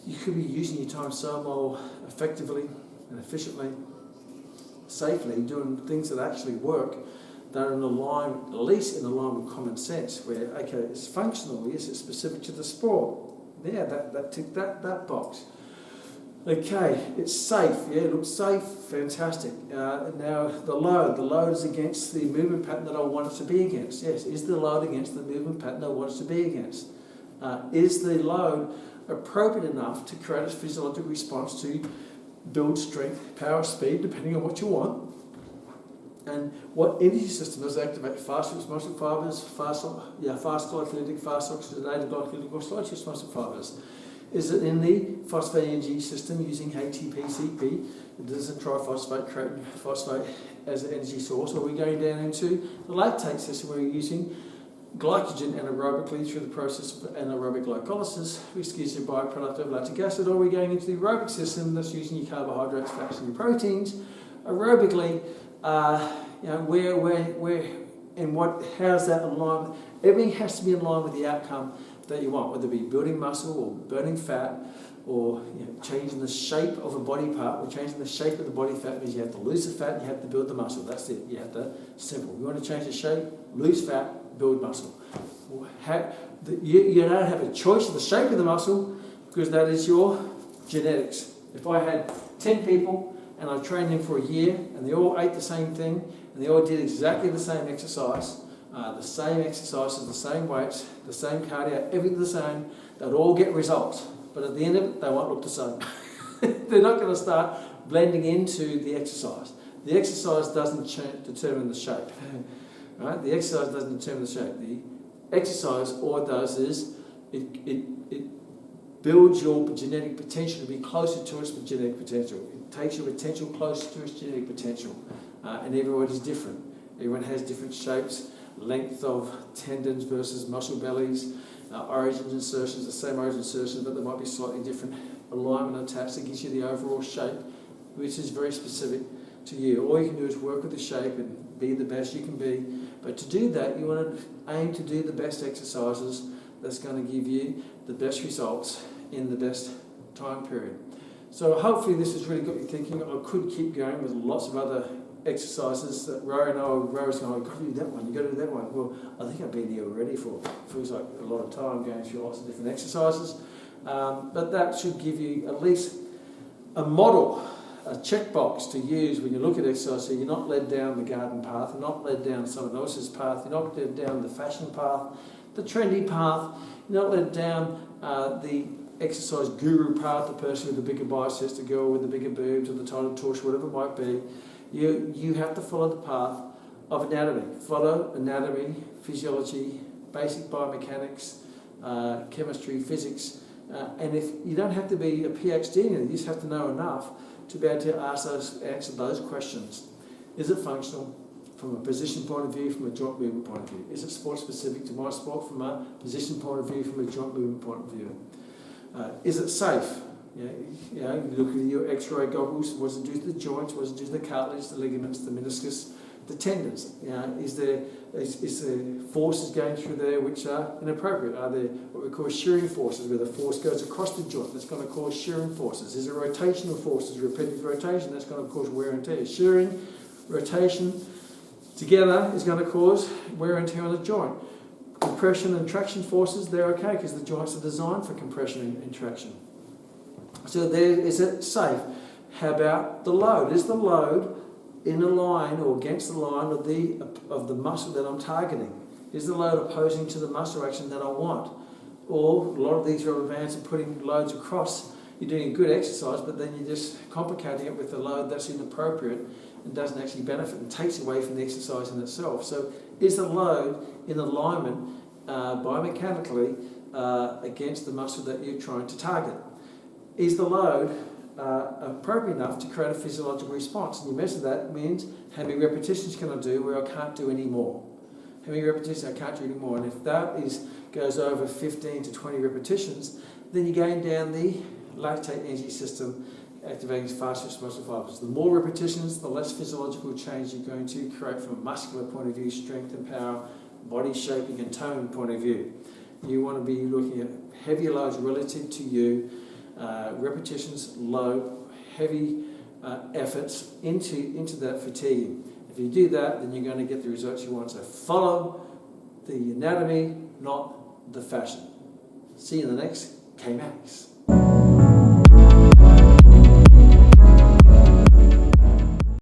you could be using your time so more effectively and efficiently, safely, doing things that actually work, that are at least in alignment with common sense, where, okay, it's functional, yes, it's specific to the sport. Yeah, that ticked that box. Okay, it's safe, yeah, it looks safe, fantastic. Now, the load is against the movement pattern that I want it to be against. Yes, is the load against the movement pattern I want it to be against? Is the load appropriate enough to create a physiological response to build strength, power, speed, depending on what you want? And what energy system does it activate? Fast muscle fibers, fast glycolytic, fast oxidative glycolytic, or slow muscle fibers? Is it in the phosphate energy system using ATP, CP? Does it triphosphate, create phosphate as an energy source? Or are we going down into the lactate system where we're using glycogen anaerobically through the process of anaerobic glycolysis, which gives you a byproduct of lactic acid? Or are we going into the aerobic system that's using your carbohydrates, fats, and your proteins aerobically? Where, and what? How's that aligned? Everything has to be in line with the outcome that you want, whether it be building muscle or burning fat, or changing the shape of a body part. Or changing the shape of the body fat means you have to lose the fat, you have to build the muscle. That's it. You have to simple. You want to change the shape, lose fat, build muscle. You don't have a choice of the shape of the muscle because that is your genetics. If I had 10 people and I trained them for a year and they all ate the same thing and they all did exactly the same exercises, the same weights, the same cardio, everything the same, they'd all get results. But at the end of it, they won't look the same. They're not going to start blending into the exercise. The exercise doesn't determine the shape. Right? The exercise doesn't determine the shape. The exercise, all it does is it builds your genetic potential to be closer to its genetic potential. It takes your potential closer to its genetic potential. And everybody's different. Everyone has different shapes, length of tendons versus muscle bellies, origin insertions, the same origin insertions, but there might be slightly different alignment attached that gives you the overall shape, which is very specific to you. All you can do is work with the shape and be the best you can be. But to do that, you want to aim to do the best exercises that's going to give you the best results in the best time period. So hopefully this has really got you thinking. I could keep going with lots of other exercises that Rory's going, you've got to do that one, you've got to do that one. Well, I think I've been here already for, feels like a lot of time going through lots of different exercises. But that should give you at least a model, a checkbox to use when you look at exercise, so you're not led down the garden path, you're not led down someone else's path, you're not led down the fashion path, the trendy path, you're not led down the exercise guru path, the person with the bigger biceps, the girl with the bigger boobs or the tighter torso, whatever it might be. You have to follow the path of anatomy. Follow anatomy, physiology, basic biomechanics, chemistry, physics, and if you don't have to be a PhD in it, you just have to know enough to be able to answer those questions. Is it functional from a position point of view, from a joint movement point of view? Is it sport specific to my sport from a position point of view, from a joint movement point of view? Is it safe? You look at your X-ray goggles. What does it do to the joints? What does it do to the cartilage, the ligaments, the meniscus, the tendons? Is there forces going through there which are inappropriate? Are there what we call shearing forces, where the force goes across the joint that's going to cause shearing forces? Is there rotational forces, repetitive rotation that's going to cause wear and tear? Shearing, rotation together is going to cause wear and tear on the joint. Compression and traction forces, they're okay because the joints are designed for compression and traction. So there, is it safe? How about the load? Is the load in a line or against the line of the muscle that I'm targeting? Is the load opposing to the muscle action that I want? Or a lot of these are advanced in putting loads across. You're doing a good exercise, but then you're just complicating it with a load that's inappropriate and doesn't actually benefit and takes away from the exercise in itself. So is the load in alignment biomechanically against the muscle that you're trying to target? Is the load appropriate enough to create a physiological response? And you measure that means how many repetitions can I do where I can't do any more? How many repetitions I can't do any more? And if that goes over 15 to 20 repetitions, then you're going down the lactate energy system, activating fast-twitch muscle fibers. The more repetitions, the less physiological change you're going to create from a muscular point of view, strength and power, body shaping and tone point of view. You want to be looking at heavier loads relative to you, repetitions, low, heavy efforts into that fatigue. If you do that, then you're going to get the results you want. So follow the anatomy, not the fashion. See you in the next Kmax.